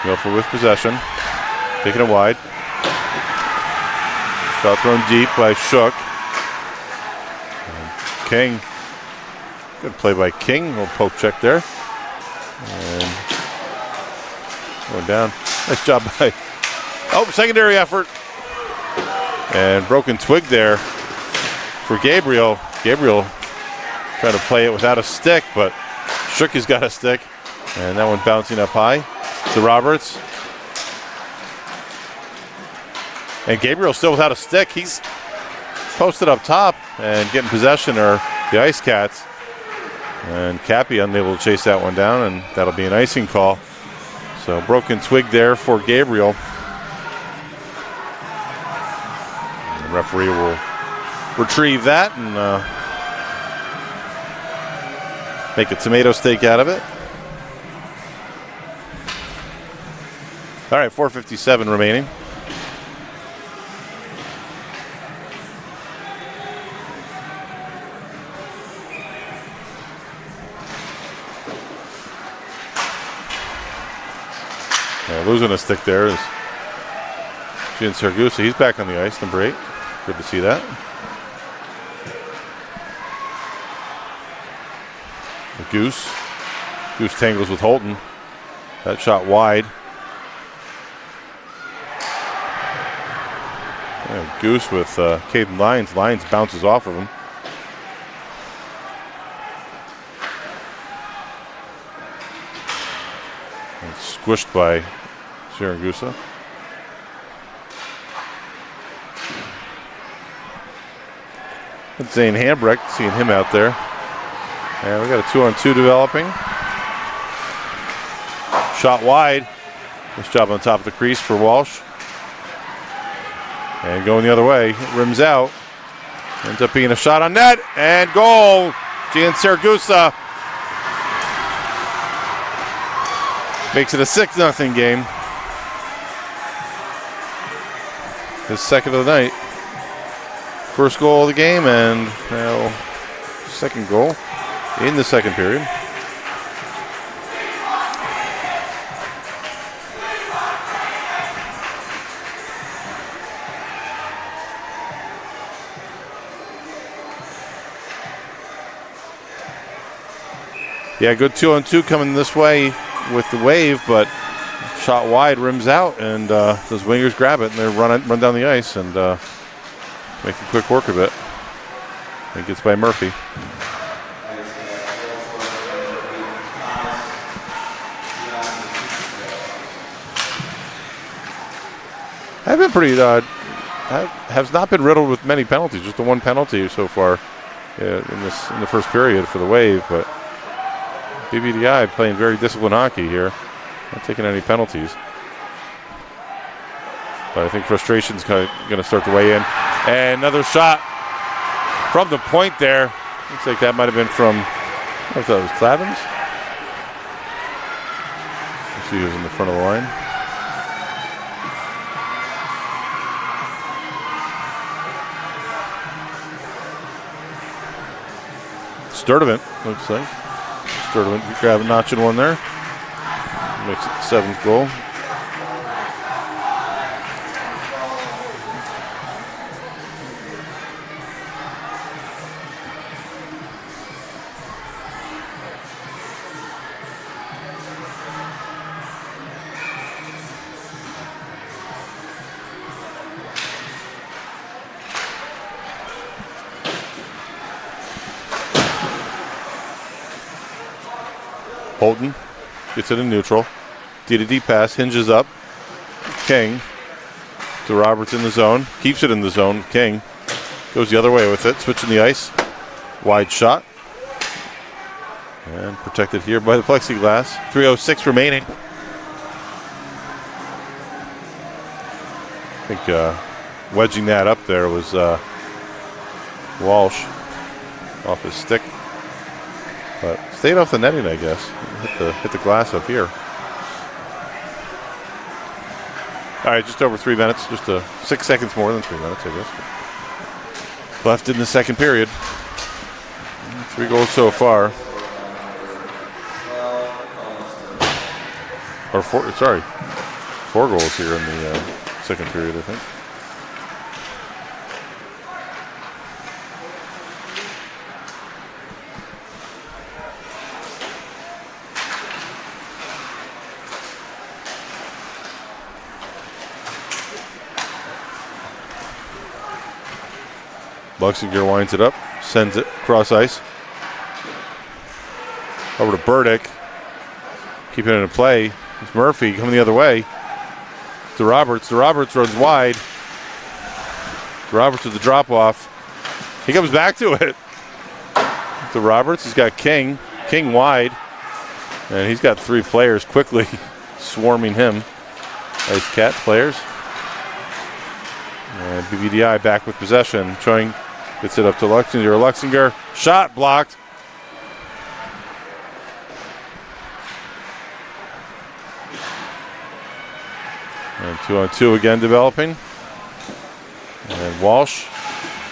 Milford with possession. Taking it wide. Shot thrown deep by Shook. And King. Good play by King. A little poke check there. And going down. Nice job by... Oh, secondary effort. And broken twig there for Gabriel. Gabriel trying to play it without a stick, but Shook has got a stick. And that one bouncing up high to Roberts. And Gabriel still without a stick. He's posted up top and getting possession are the Ice Cats. And Cappy unable to chase that one down, and that'll be an icing call. So broken twig there for Gabriel. And the referee will retrieve that and make a tomato steak out of it. All right, 4:57 remaining. Losing a stick there is Gian Siragusa. He's back on the ice, number 8. Good to see that. The Goose tangles with Holton. That shot wide. Yeah, Goose with Caden Lyons. Lyons bounces off of him. And squished by Siragusa. And Zane Hambrecht, seeing him out there. And we got a 2-on-2 developing. Shot wide. Nice job on top of the crease for Walsh. And going the other way, it rims out. Ends up being a shot on net, and goal! Gian Siragusa makes it a 6-0 game. His second of the night. First goal of the game, and now second goal in the second period. Yeah, good 2-on-2 coming this way with the Wave, but shot wide, rims out, and those wingers grab it, and they run down the ice and make a quick work of it. It gets by Murphy. I've been pretty, has not been riddled with many penalties, just the one penalty so far in the first period for the Wave, but BBDI playing very disciplined hockey here. Not taking any penalties. But I think frustration's going to start to weigh in. And another shot from the point there. Looks like that might have been from, I thought it was Clavins. see who's in the front of the line. Sturdivant, looks like. Sturdivant grabbing, notching one there. Makes it the 7th goal. Holton gets it in neutral. D-to-D pass, hinges up. King to Roberts in the zone. Keeps it in the zone. King goes the other way with it, switching the ice. Wide shot. And protected here by the plexiglass. 3:06 remaining. I think wedging that up there was Walsh off his stick. But stayed off the netting, I guess. Hit the glass up here. All right, just over 3 minutes. Just 6 seconds more than 3 minutes, I guess. Left in the second period. 3 goals so far. Or 4, sorry. 4 goals here in the second period, I think. Luxinger winds it up, sends it cross ice. Over to Burdick. Keeping it in play. It's Murphy coming the other way. To Roberts. To Roberts runs wide. To Roberts with the drop off. He comes back to it. To Roberts. He's got King. King wide. And he's got 3 players quickly swarming him. Nice Cats players. And BBDI back with possession. Showing. Gets it up to Luxinger. Luxinger. Shot blocked. And 2-on-2 again developing. And Walsh.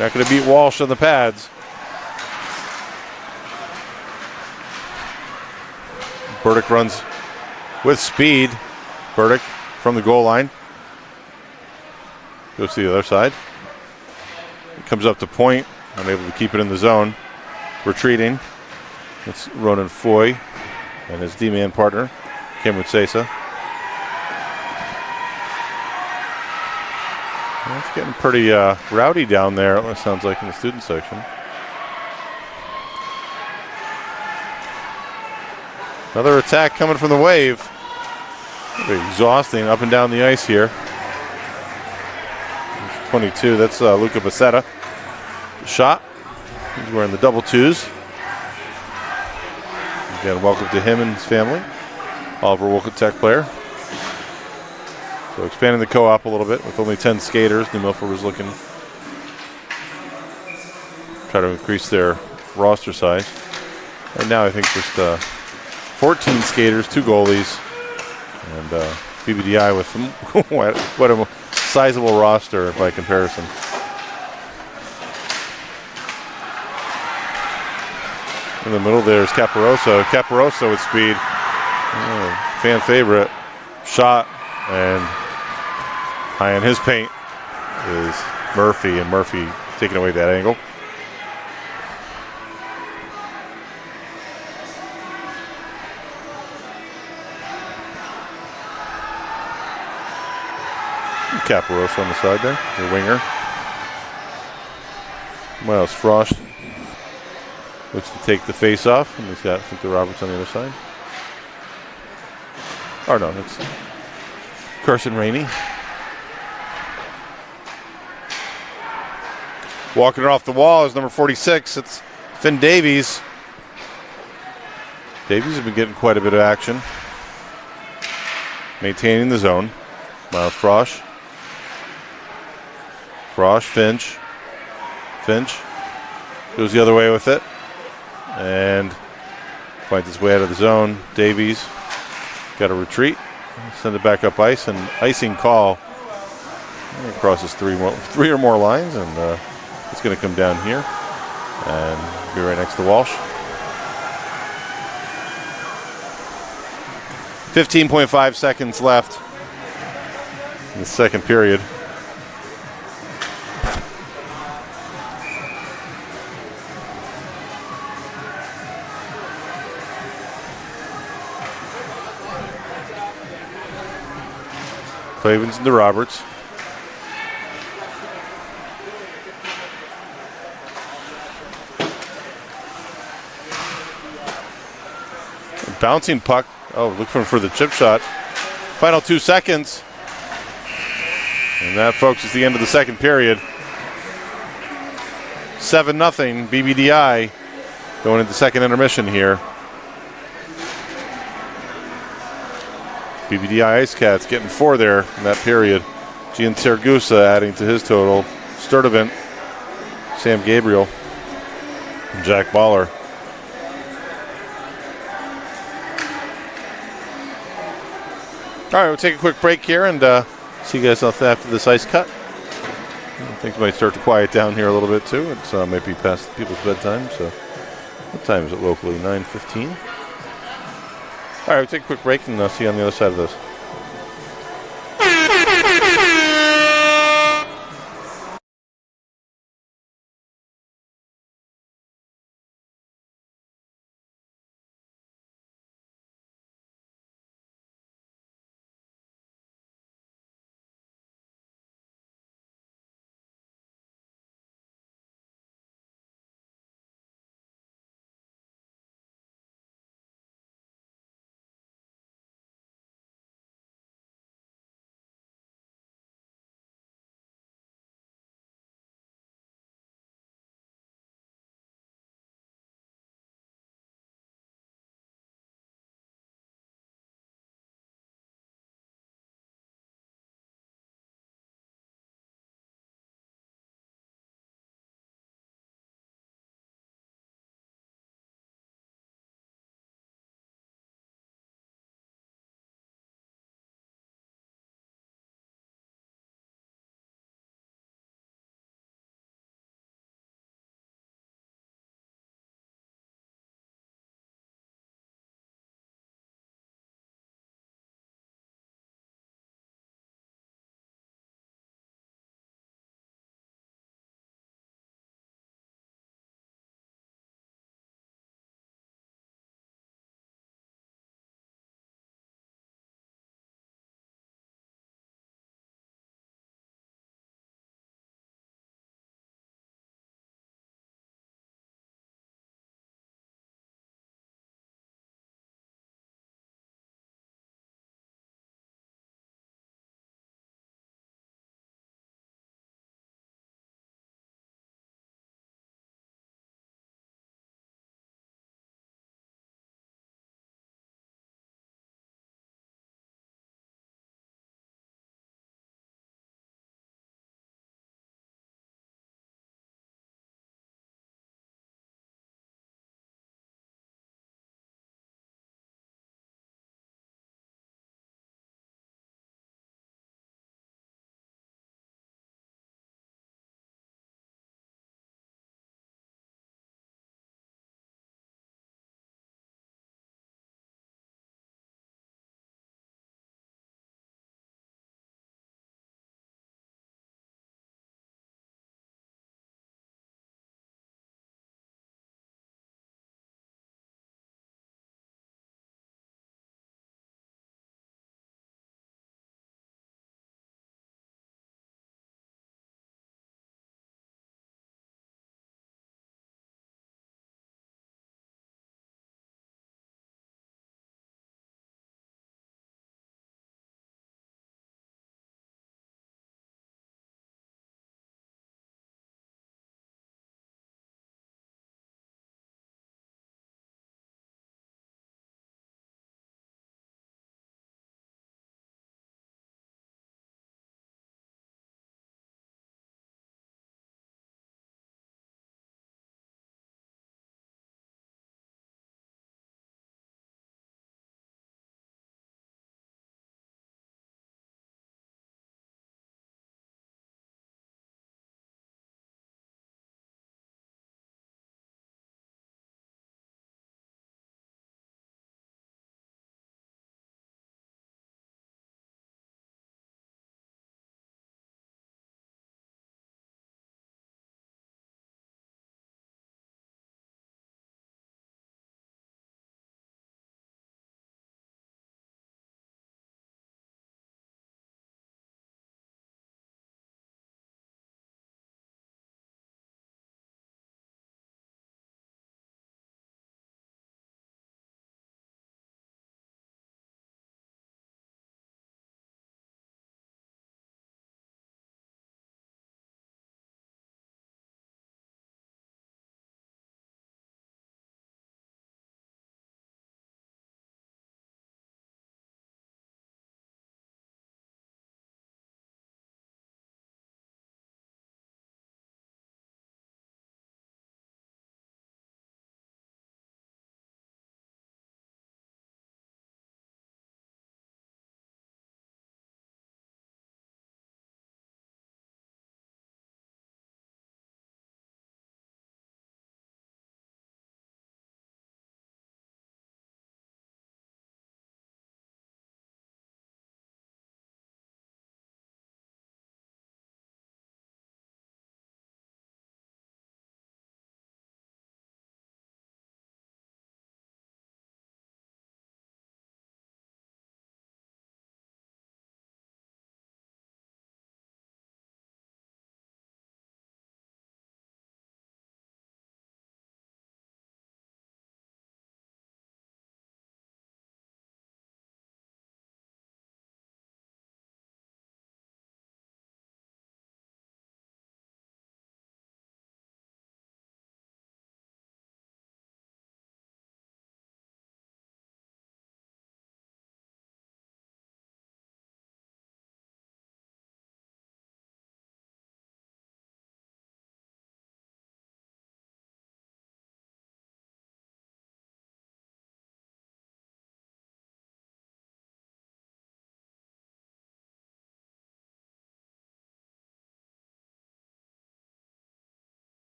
Not going to beat Walsh on the pads. Burdick runs with speed. Burdick from the goal line. Goes to the other side. Comes up to point. Unable to keep it in the zone. Retreating. It's Ronan Foy and his D-man partner, Cameron Sesa. It's getting pretty rowdy down there, it sounds like, in the student section. Another attack coming from the Wave. Exhausting up and down the ice here. 22, that's Luca Bassetta. Shot. He's wearing the double 2s. Again, welcome to him and his family. Oliver Wilcott player. So expanding the co-op a little bit with only 10 skaters. New Milford was looking try to increase their roster size. Right now I think just 14 skaters, 2 goalies, and BBDI with them. What a sizable roster by comparison. In the middle there's Caparoso. Caparoso with speed. Fan favorite. Shot, and high in his paint is Murphy, and Murphy taking away that angle. Caparoso on the side there, the winger. Miles Frost looks to take the face off, and he's got, I think, the Roberts on the other side. Oh no, it's Carson Rainey. Walking it off the wall is number 46. It's Finn Davies. Davies has been getting quite a bit of action. Maintaining the zone. Miles Frosch. Frosch, Finch. Finch goes the other way with it. And finds his way out of the zone. Davies got a retreat. Send it back up ice, and icing call. And it crosses three or more lines, and it's going to come down here and be right next to Walsh. 15.5 seconds left in the second period. Clavens into Roberts. Bouncing puck. Oh, looking for the chip shot. Final 2 seconds. And that, folks, is the end of the second period. 7-0 BBDI going into second intermission here. BBDI Ice Cats getting 4 there in that period. Gian Saragusa adding to his total. Sturdivant, Sam Gabriel, and Jack Baller. All right, we'll take a quick break here and see you guys after this ice cut. Things might start to quiet down here a little bit too. It's might be past people's bedtime. So, what time is it locally? 9:15. All right, we'll take a quick break and see you on the other side of this.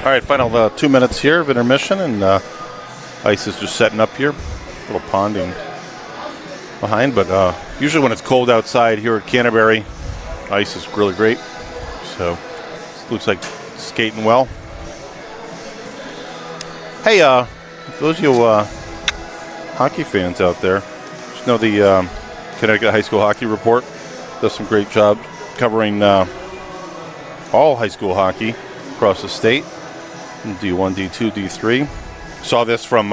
All right, final 2 minutes here of intermission, and ice is just setting up here. A little ponding behind, but usually when it's cold outside here at Canterbury, ice is really great. So looks like skating well. Hey, those of you hockey fans out there, just know the Connecticut High School Hockey Report does some great job covering all high school hockey across the state. D1, D2, D3. Saw this from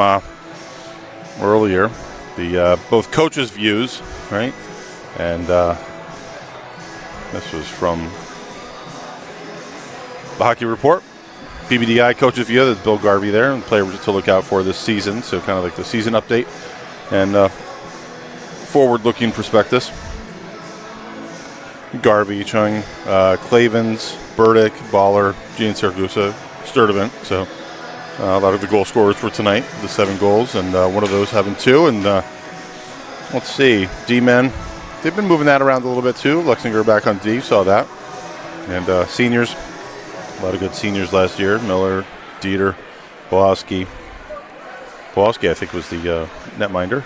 earlier, the both coaches' views, right? And this was from the Hockey Report. BBDI coaches' view. There's Bill Garvey there, and players to look out for this season. So kind of like the season update and forward-looking prospectus. Garvey showing Clavens, Burdick, Baller, Gene Siragusa, Sturdivant. So a lot of the goal scorers for tonight, the 7 goals, and one of those having 2. And let's see, D-men, they've been moving that around a little bit too. Lexinger back on D, saw that. And seniors, a lot of good seniors last year. Miller, Dieter, Pawlowski. Pawlowski, I think, was the netminder.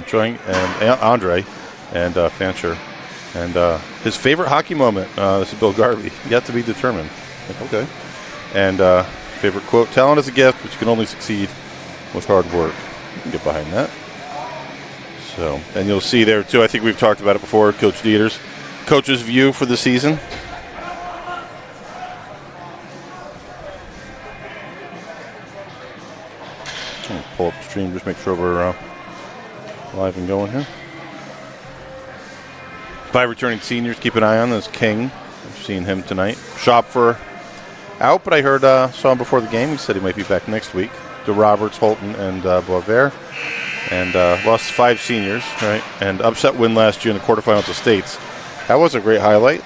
Choing, and Andre, and Fancher. And his favorite hockey moment, this is Bill Garvey, yet to be determined. Like, okay. And favorite quote, talent is a gift, but you can only succeed with hard work. You can get behind that. So, and you'll see there, too, I think we've talked about it before, Coach Dieter's coach's view for the season. I'll pull up the stream, just make sure we're live and going here. 5 returning seniors, keep an eye on this. King, I've seen him tonight. Shopfer out, but I heard, saw him before the game. He said he might be back next week. DeRoberts, Holton, and Boisvert. And lost 5 seniors, right? And upset win last year in the quarterfinals of states. That was a great highlight.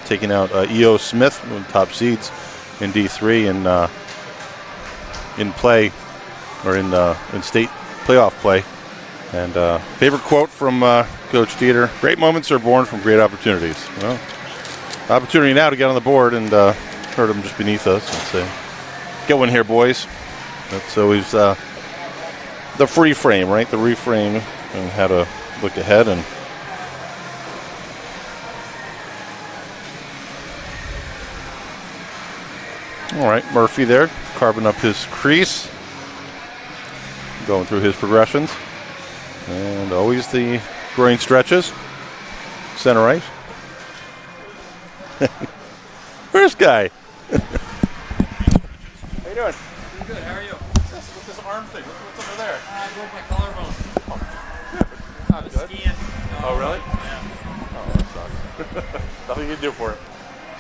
Taking out E.O. Smith, one of the top seeds in D3 and in play, or in state playoff play. And favorite quote from Coach Dieter, great moments are born from great opportunities. Well, opportunity now to get on the board, and heard him just beneath us and say, get one here, boys. That's always the free frame, right? The reframe and how to look ahead. And all right, Murphy there, carving up his crease, going through his progressions. And always the groin stretches. Center right. First guy. How you doing? Pretty good. How are you? What's this arm thing? What's under there? I broke my collarbone. Not I was good. skiing. Oh, really? Yeah. Oh, that sucks. Nothing you can do for it.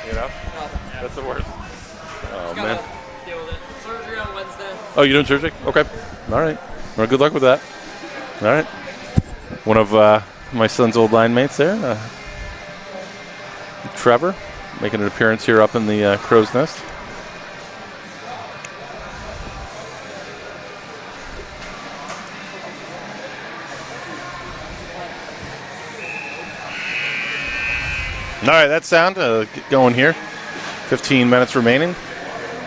You know? Nothing. Yeah. That's the worst. Oh, Just man. gotta deal with it. Surgery on Wednesday. Oh, you're doing surgery? Okay. All right. Well, good luck with that. All right. One of my son's old line mates there, Trevor, making an appearance here up in the Crow's Nest. All right, that sound, get going here. 15 minutes remaining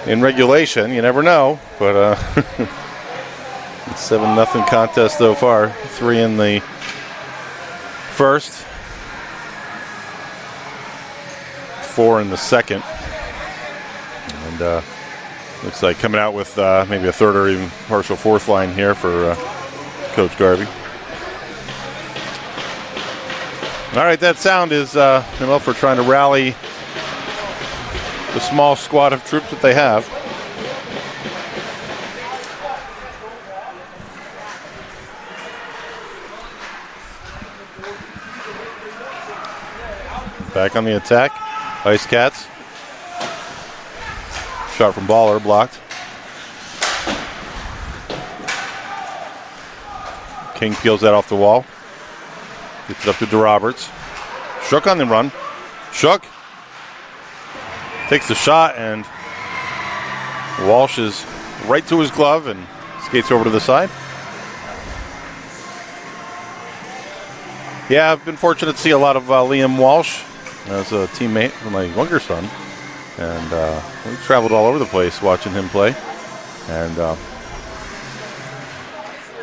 in regulation. You never know, but 7-0 contest so far. 3 in the first, 4 in the second, and looks like coming out with maybe a third or even partial 4th line here for Coach Garvey. All right, that sound is enough for trying to rally the small squad of troops that they have. Back on the attack, Ice Cats. Shot from Baller, blocked. King peels that off the wall. Gets it up to DeRoberts. Shook on the run. Shook. Takes the shot, and Walsh is right to his glove and skates over to the side. Yeah, I've been fortunate to see a lot of Liam Walsh as a teammate for my younger son. And we traveled all over the place watching him play. And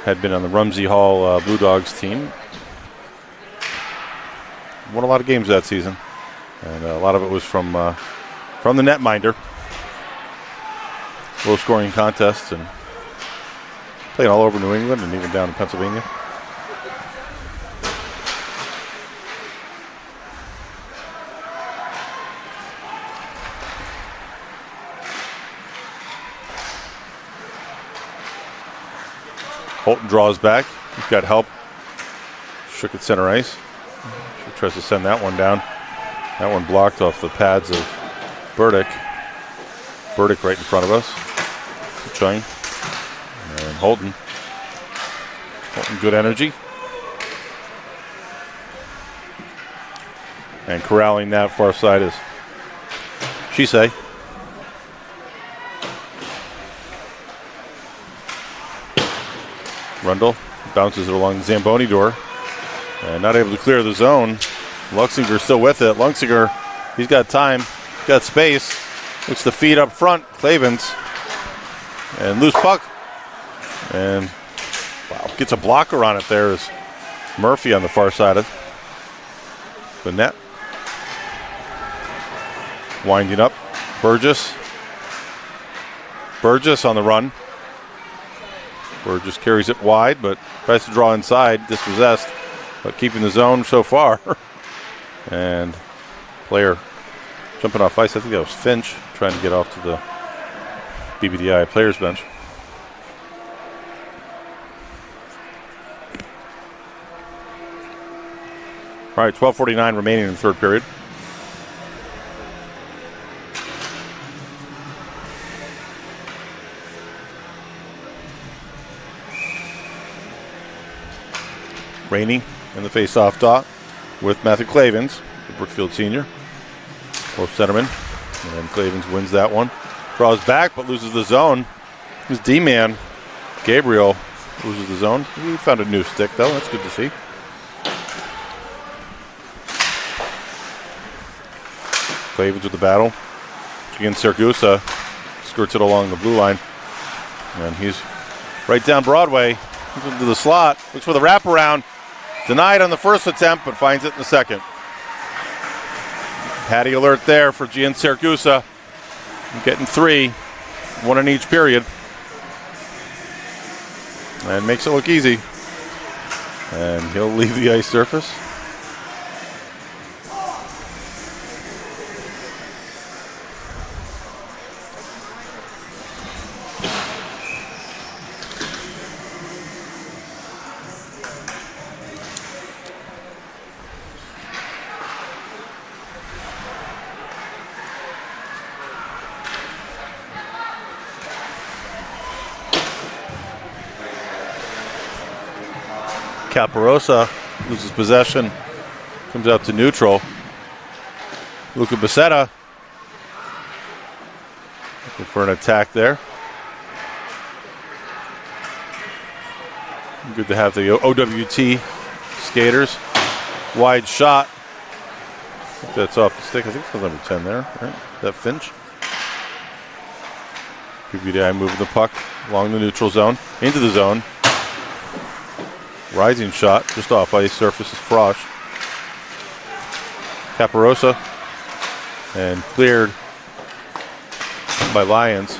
had been on the Rumsey Hall Blue Dogs team. Won a lot of games that season. And a lot of it was from the netminder. Low-scoring contests and playing all over New England and even down in Pennsylvania. Holton draws back. He's got help. Shook at center ice. She tries to send that one down. That one blocked off the pads of Burdick. Burdick right in front of us. Chung. And Holton. Holton, good energy. And corralling that far side is Shisei. Rundle bounces it along the Zamboni door. And not able to clear the zone. Luxinger still with it. Luxinger, he's got time, got space. Looks to feed up front. Clavens. And loose puck. And wow, gets a blocker on it there is Murphy on the far side of the net. Winding up. Burgess. Burgess on the run. Burgess carries it wide, but tries to draw inside, dispossessed, but keeping the zone so far. And player jumping off ice. I think that was Finch trying to get off to the BBDI players bench. All right, 12:49 remaining in the third period. Rainey in the face-off dot with Matthew Clavens, the Brookfield senior. Both centerman. And Clavens wins that one. Draws back but loses the zone. His D-man, Gabriel, loses the zone. He found a new stick, though. That's good to see. Clavens with the battle. Again, Siragusa skirts it along the blue line. And he's right down Broadway. He's into the slot. Looks for the wraparound. Denied on the first attempt, but finds it in the second. Patty alert there for Gian Siragusa. Getting 3, 1 in each period. And makes it look easy. And he'll leave the ice surface. Caparosa loses possession, comes out to neutral. Luca Becerra looking for an attack there. Good to have the OWT skaters. Wide shot. I think that's off the stick. I think it's number 10 there, right? Is that Finch? BBDI moving the puck along the neutral zone, into the zone. Rising shot, just off ice surface is Frosch. Caparosa. And cleared by Lions.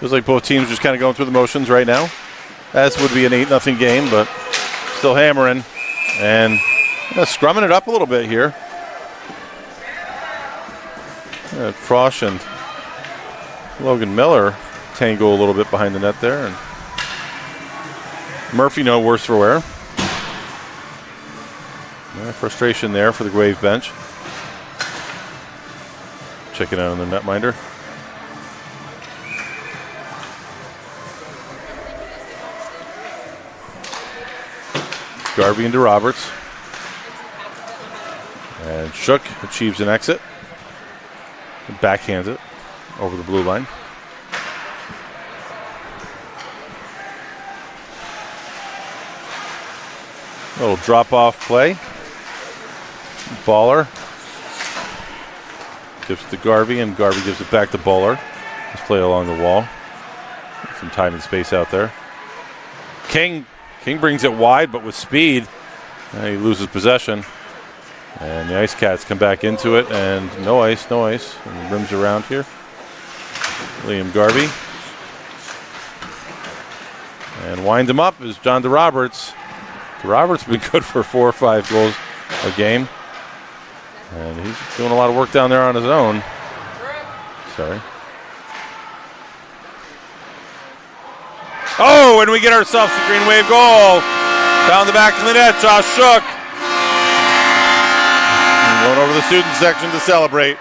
Feels like both teams just kind of going through the motions right now. As would be an 8-0 game, but still hammering. And scrumming it up a little bit here. Frosch and Logan Miller tango a little bit behind the net there, and Murphy no worse for wear. Frustration there for the Grave bench. Checking out on the netminder. Garvey into Roberts. And Shook achieves an exit. And backhands it over the blue line. Little drop-off play. Baller gives it to Garvey, and Garvey gives it back to Bowler. Let's play along the wall. Some time and space out there. King brings it wide, but with speed. He loses possession. And the Ice Cats come back into it, and no ice. And rims around here. Liam Garvey. And wind him up is John DeRoberts. DeRoberts has been good for 4 or 5 goals a game. And he's doing a lot of work down there on his own. Sorry. Oh, and we get ourselves a Greenwave goal. Down the back of the net, Josh Shook. And going over the student section to celebrate.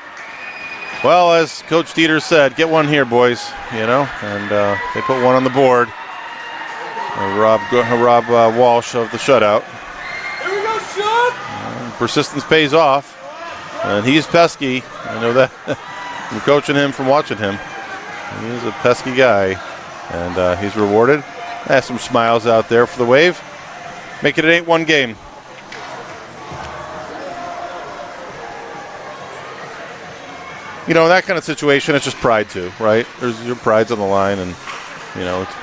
Well, as Coach Dieter said, get one here, boys. And they put one on the board. Rob Walsh of the shutout. Here we go, Shook! Persistence pays off. And he's pesky. I know that. I'm coaching him from watching him. He's a pesky guy. And he's rewarded. Has some smiles out there for the Wave. Make it an 8-1 game. In that kind of situation, it's just pride too, right? Your pride's on the line, and it's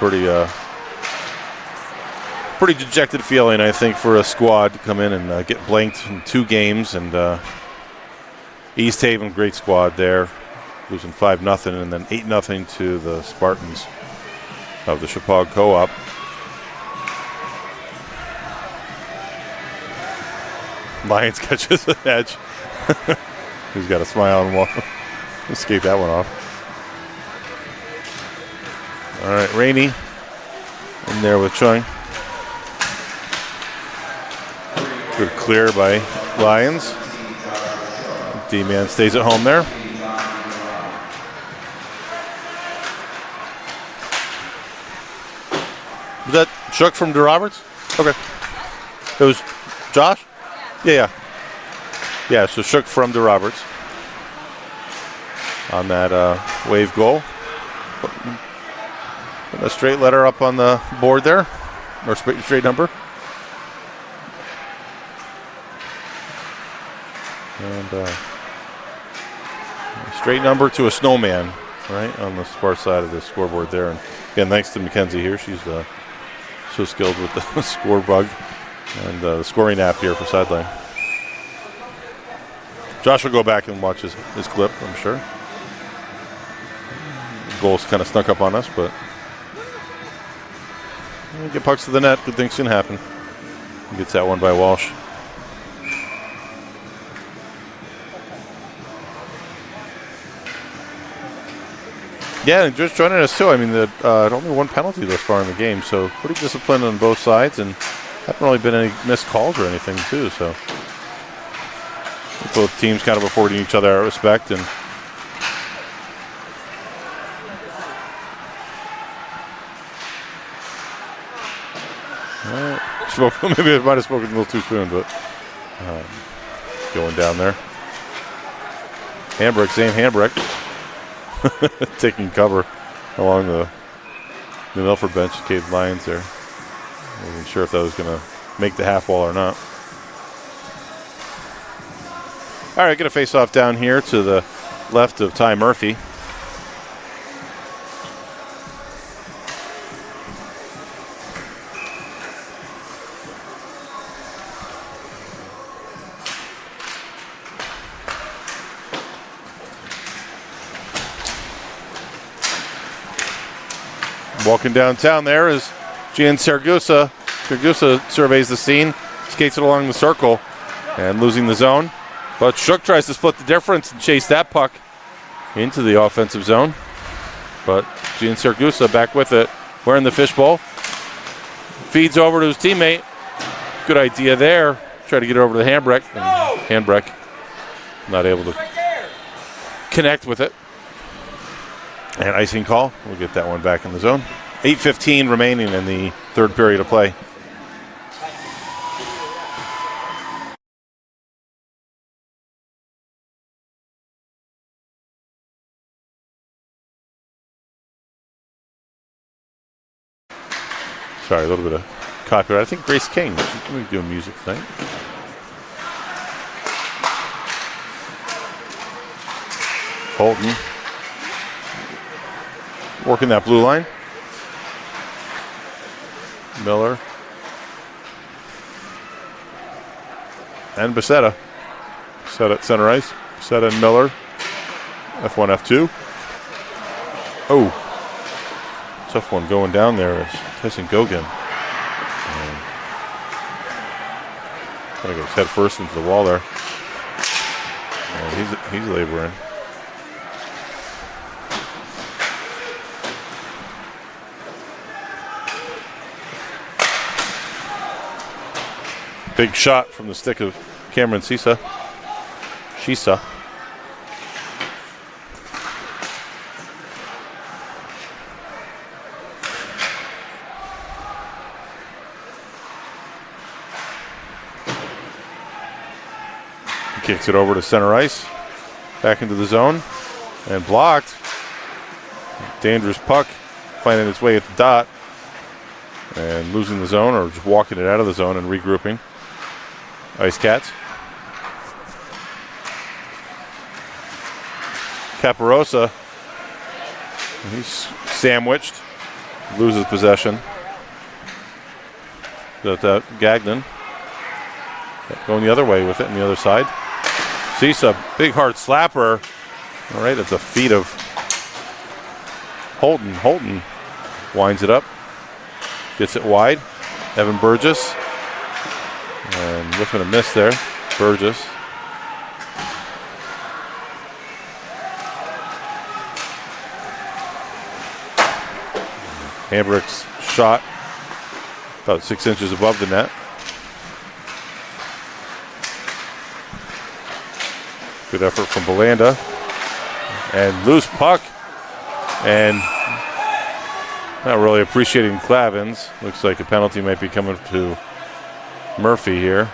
pretty dejected feeling, I think, for a squad to come in and get blanked in 2 games. And East Haven, great squad there, losing 5-0, and then 8-0 to the Spartans of the Chippewa Co-op. Lions catches an edge. He's got a smile and escape that one off. All right, Rainey in there with Chung. Good clear by Lions. D-man stays at home there. Was that Shook from DeRoberts? Okay. It was Josh? Yeah. Yeah, so Shook from DeRoberts on that Wave goal. Put a straight letter up on the board there, or straight number. And straight number to a snowman, right, on the far side of the scoreboard there. And again, thanks to Mackenzie here. She's so skilled with the score bug and the scoring app here for Sideline. Josh will go back and watch his clip, I'm sure. The goals kind of snuck up on us, but get pucks to the net. Good things can happen. He gets that one by Walsh. Yeah, and just joining us too. I mean, only 1 penalty thus far in the game, so pretty disciplined on both sides, and haven't really been any missed calls or anything too. So both teams kind of affording each other respect. And maybe I might have spoken a little too soon, but going down there. Zane Hambrick. Taking cover along the Milford bench. Cave Lions there. Wasn't sure if that was going to make the half wall or not. All right, going to face off down here to the left of Ty Murphy. Walking downtown there is Gian Saragusa. Saragusa surveys the scene, skates it along the circle, and losing the zone. But Shook tries to split the difference and chase that puck into the offensive zone. But Gian Saragusa back with it, wearing the fishbowl. Feeds over to his teammate. Good idea there. Try to get it over to Handbreck. Handbreck not able to connect with it. And icing call. We'll get that one back in the zone. 8:15 remaining in the third period of play. Sorry, a little bit of copyright. I think Grace King, she's going to be doing music tonight. Holton working that blue line. Miller. And Becerra. Becerra at center ice. Becerra and Miller. F1, F2. Oh. Tough one going down there is Tyson Gogan. Kind of goes head first into the wall there. And he's laboring. Big shot from the stick of Cameron Shisa. Kicks it over to center ice. Back into the zone. And blocked. Dangerous puck. Finding its way at the dot. And losing the zone or just walking it out of the zone and regrouping. Ice Cats. Caparosa. He's sandwiched. Loses possession. That Gagnon. Going the other way with it on the other side. Shisa, big hard slapper. All right, at the feet of Holton. Holton winds it up. Gets it wide. Evan Burgess. And whipping a miss there. Burgess. Hambrick's shot about 6 inches above the net. Good effort from Belanda. And loose puck. And not really appreciating Clavins. Looks like a penalty might be coming to Murphy here.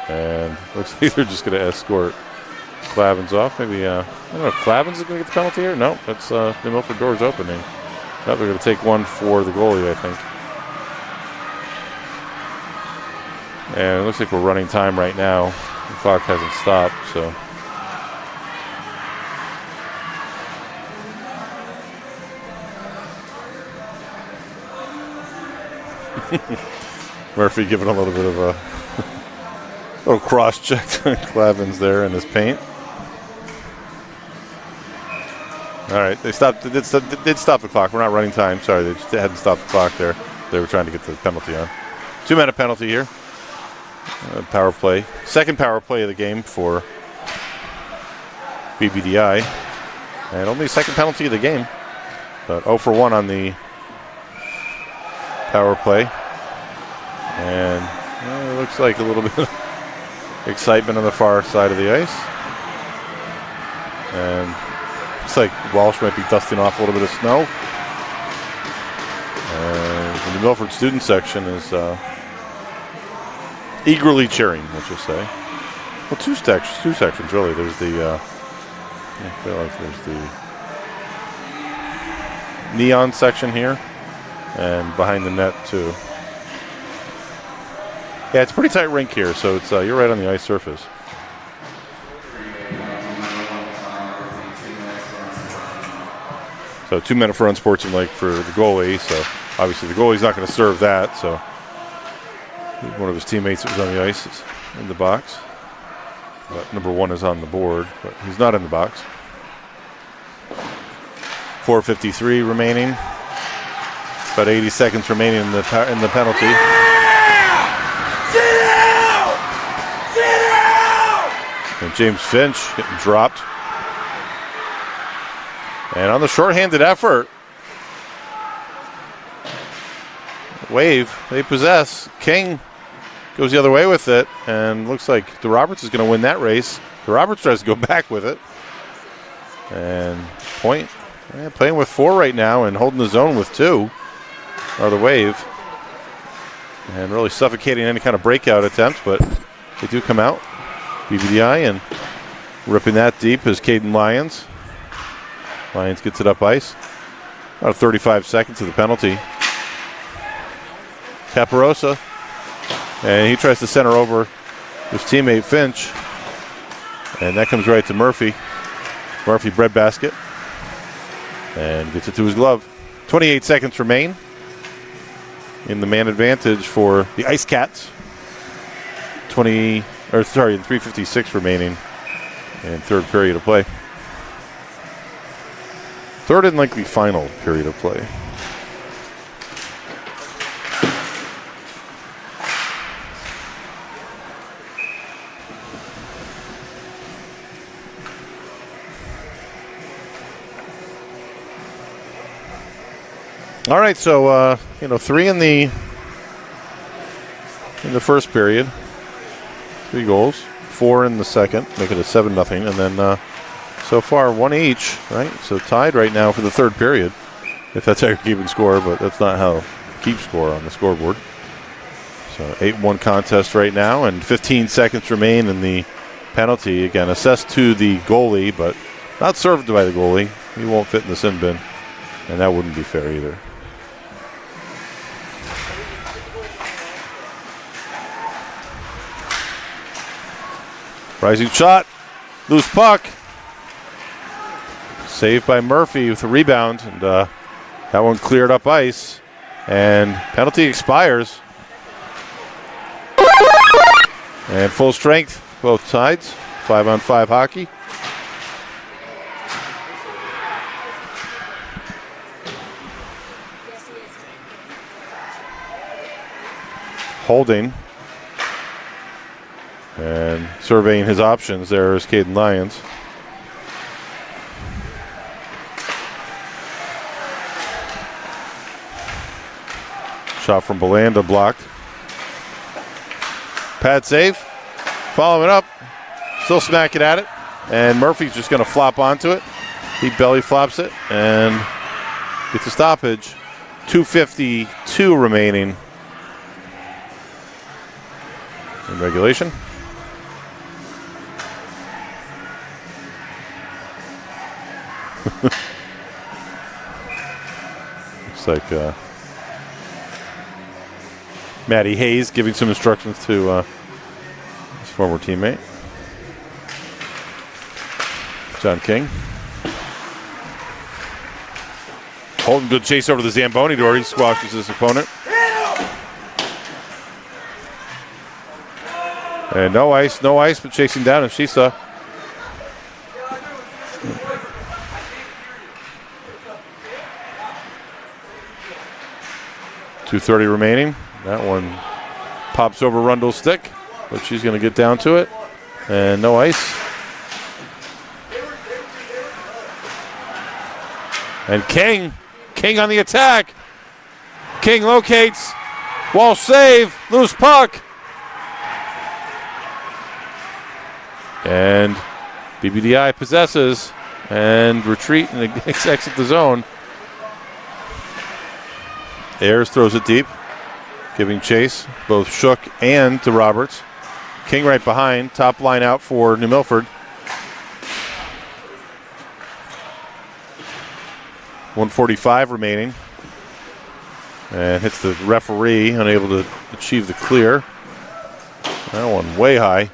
And looks like they're just going to escort Clavins off. Maybe, I don't know if Clavins is going to get the penalty here. No, that's the Milford door's opening. No, they're going to take one for the goalie, I think. And it looks like we're running time right now. The clock hasn't stopped, so. Murphy giving a little bit of a little cross check to Clavins there in his paint. All right, they stopped. They did stop the clock. We're not running time. Sorry, they just hadn't stopped the clock there. They were trying to get the penalty on. 2-minute penalty here. Power play. Second power play of the game for BBDI. And only second penalty of the game. But 0 for 1 on the power play. And it looks like a little bit of excitement on the far side of the ice. And looks like Walsh might be dusting off a little bit of snow. And the Milford student section is eagerly cheering, let's just say. Well, two sections really. There's the I feel like there's the neon section here, and behind the net too. Yeah, it's a pretty tight rink here, so it's you're right on the ice surface. So 2-minute for unsportsmanlike for the goalie. So obviously the goalie's not going to serve that. So one of his teammates that was on the ice is in the box. But number 1 is on the board, but he's not in the box. 4:53 remaining. About 80 seconds remaining in the penalty. Sit down! Sit down! And James Finch getting dropped. And on the shorthanded effort, Wave, they possess. King goes the other way with it, and looks like DeRoberts is going to win that race. DeRoberts tries to go back with it. And Point, playing with 4 right now and holding the zone with 2 are the Wave. And really suffocating any kind of breakout attempt, but they do come out. BBDI and ripping that deep is Caden Lyons. Lyons gets it up ice. About 35 seconds of the penalty. Caparosa. And he tries to center over his teammate Finch. And that comes right to Murphy. Murphy breadbasket. And gets it to his glove. 28 seconds remain in the man advantage for the Ice Cats. 3:56 remaining in third period of play. Third and likely final period of play. All right, so 3 in the first period, 3 goals, 4 in the second, make it a 7-0, and then so far 1 each, right? So tied right now for the third period, if that's how you're keeping score, but that's not how you keep score on the scoreboard. So 8-1 contest right now, and 15 seconds remain in the penalty. Again, assessed to the goalie, but not served by the goalie. He won't fit in the sin bin, and that wouldn't be fair either. Rising shot, loose puck. Saved by Murphy with a rebound, and that one cleared up ice, and penalty expires. And full strength, both sides, 5-on-5 hockey. Holding. And surveying his options, there is Caden Lyons. Shot from Belanda blocked. Pad save. Following it up. Still smacking at it. And Murphy's just going to flop onto it. He belly flops it and gets a stoppage. 2:52 remaining in regulation. Looks like Matty Hayes giving some instructions to his former teammate, John King. Holding good chase over the Zamboni door. He squashes his opponent. And no ice, but chasing down Ishisa. .230 remaining. That one pops over Rundle's stick, but she's going to get down to it. And no ice. And King on the attack. King locates. Walsh save. Loose puck. And BBDI possesses and retreat and exit the zone. Ayers throws it deep, giving chase, both Shook and to Roberts. King right behind, top line out for New Milford. 1:45 remaining. And hits the referee, unable to achieve the clear. That one way high.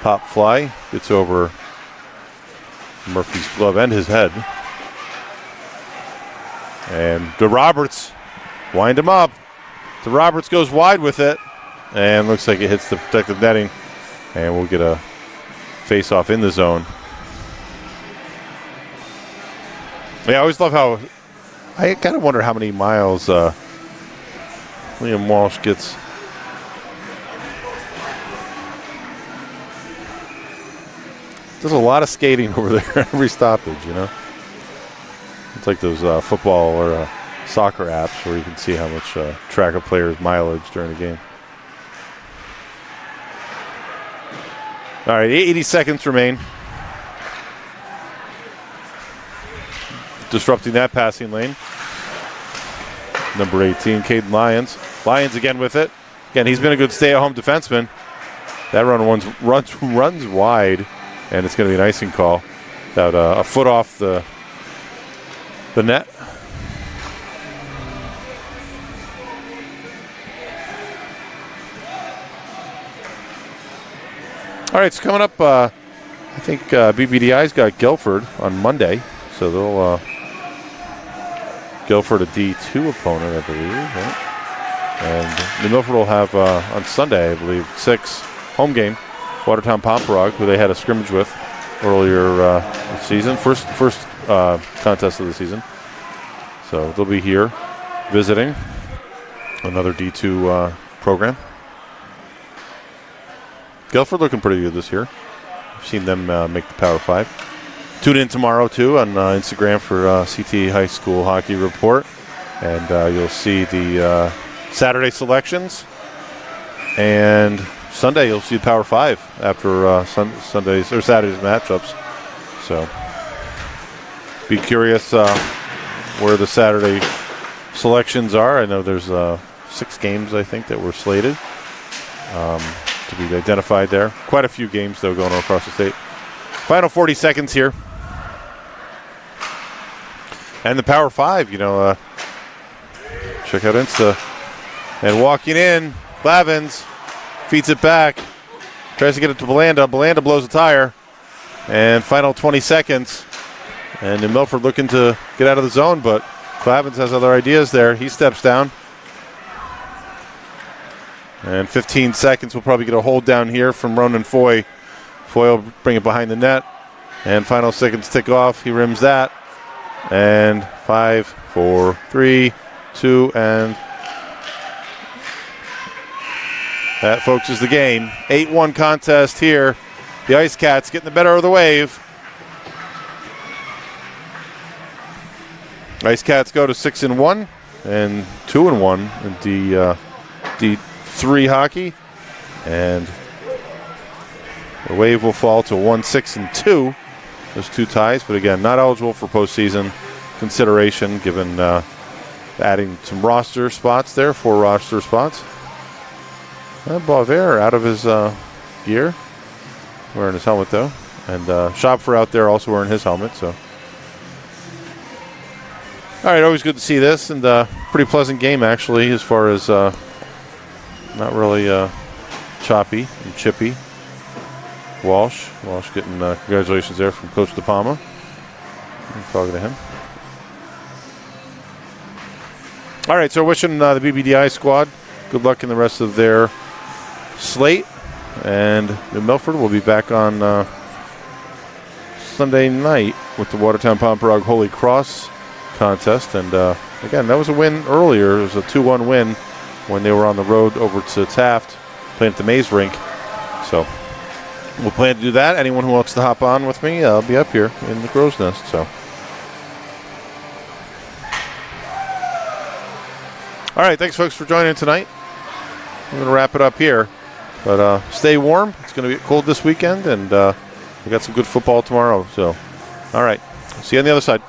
Pop fly, gets over Murphy's glove and his head. And to Roberts. Wind him up. To Roberts goes wide with it. And looks like it hits the protective netting. And we'll get a face-off in the zone. Yeah, I always love how... I kind of wonder how many miles Liam Walsh gets. There's a lot of skating over there every stoppage, you know? It's like those football or... soccer apps where you can see how much track a player's mileage during the game. All right, 80 seconds remain. Disrupting that passing lane. Number 18, Caden Lyons. Lyons again with it. Again, he's been a good stay-at-home defenseman. That run runs wide, and it's going to be an icing call. About a foot off the net. All right, so coming up I think BBDI's got Guilford on Monday, so they'll Guilford a D2 opponent, I believe, right? And New Milford will have on Sunday, I believe, 6 home game, Watertown Pomperog, who they had a scrimmage with earlier this season, first contest of the season. So they'll be here visiting another D2 program. Guilford looking pretty good this year. I've seen them make the Power 5. Tune in tomorrow, too, on Instagram for CT High School Hockey Report. And you'll see the Saturday selections. And Sunday, you'll see the Power 5 after Sunday's or Saturday's matchups. So be curious where the Saturday selections are. I know there's 6 games, I think, that were slated to be identified there. Quite a few games, though, going on across the state. Final 40 seconds here. And the Power 5, check out Insta. And walking in, Clavins feeds it back. Tries to get it to Belanda. Belanda blows a tire. And final 20 seconds. And New Milford looking to get out of the zone, but Clavins has other ideas there. He steps down. And 15 seconds. We'll probably get a hold down here from Ronan Foy. Foy will bring it behind the net. And final seconds tick off. He rims that. And 5, 4, 3, 2, and that, folks, is the game. 8-1 contest here. The Ice Cats getting the better of the Wave. Ice Cats go to 6-1 and 2-1 in D3 hockey, and the Wave will fall to 1-6-2. Those 2 ties, but again, not eligible for postseason consideration, given adding some roster spots there, 4 roster spots. And Boisvert out of his gear, wearing his helmet though, and Schopfer out there also wearing his helmet. So. All right, always good to see this, and pretty pleasant game, actually, as far as not really choppy and chippy. Walsh getting congratulations there from Coach De Palma. I'm talking to him. All right, so wishing the BBDI squad good luck in the rest of their slate. And New Milford will be back on Sunday night with the Watertown Pomperog Holy Cross contest. And again, that was a win earlier. It was a 2-1 win when they were on the road over to Taft playing at the Maze Rink. So we'll plan to do that. Anyone who wants to hop on with me, I'll be up here in the Crow's Nest. So, all right, thanks, folks, for joining tonight. I'm going to wrap it up here. But stay warm. It's going to be cold this weekend, and we got some good football tomorrow. So, all right, see you on the other side.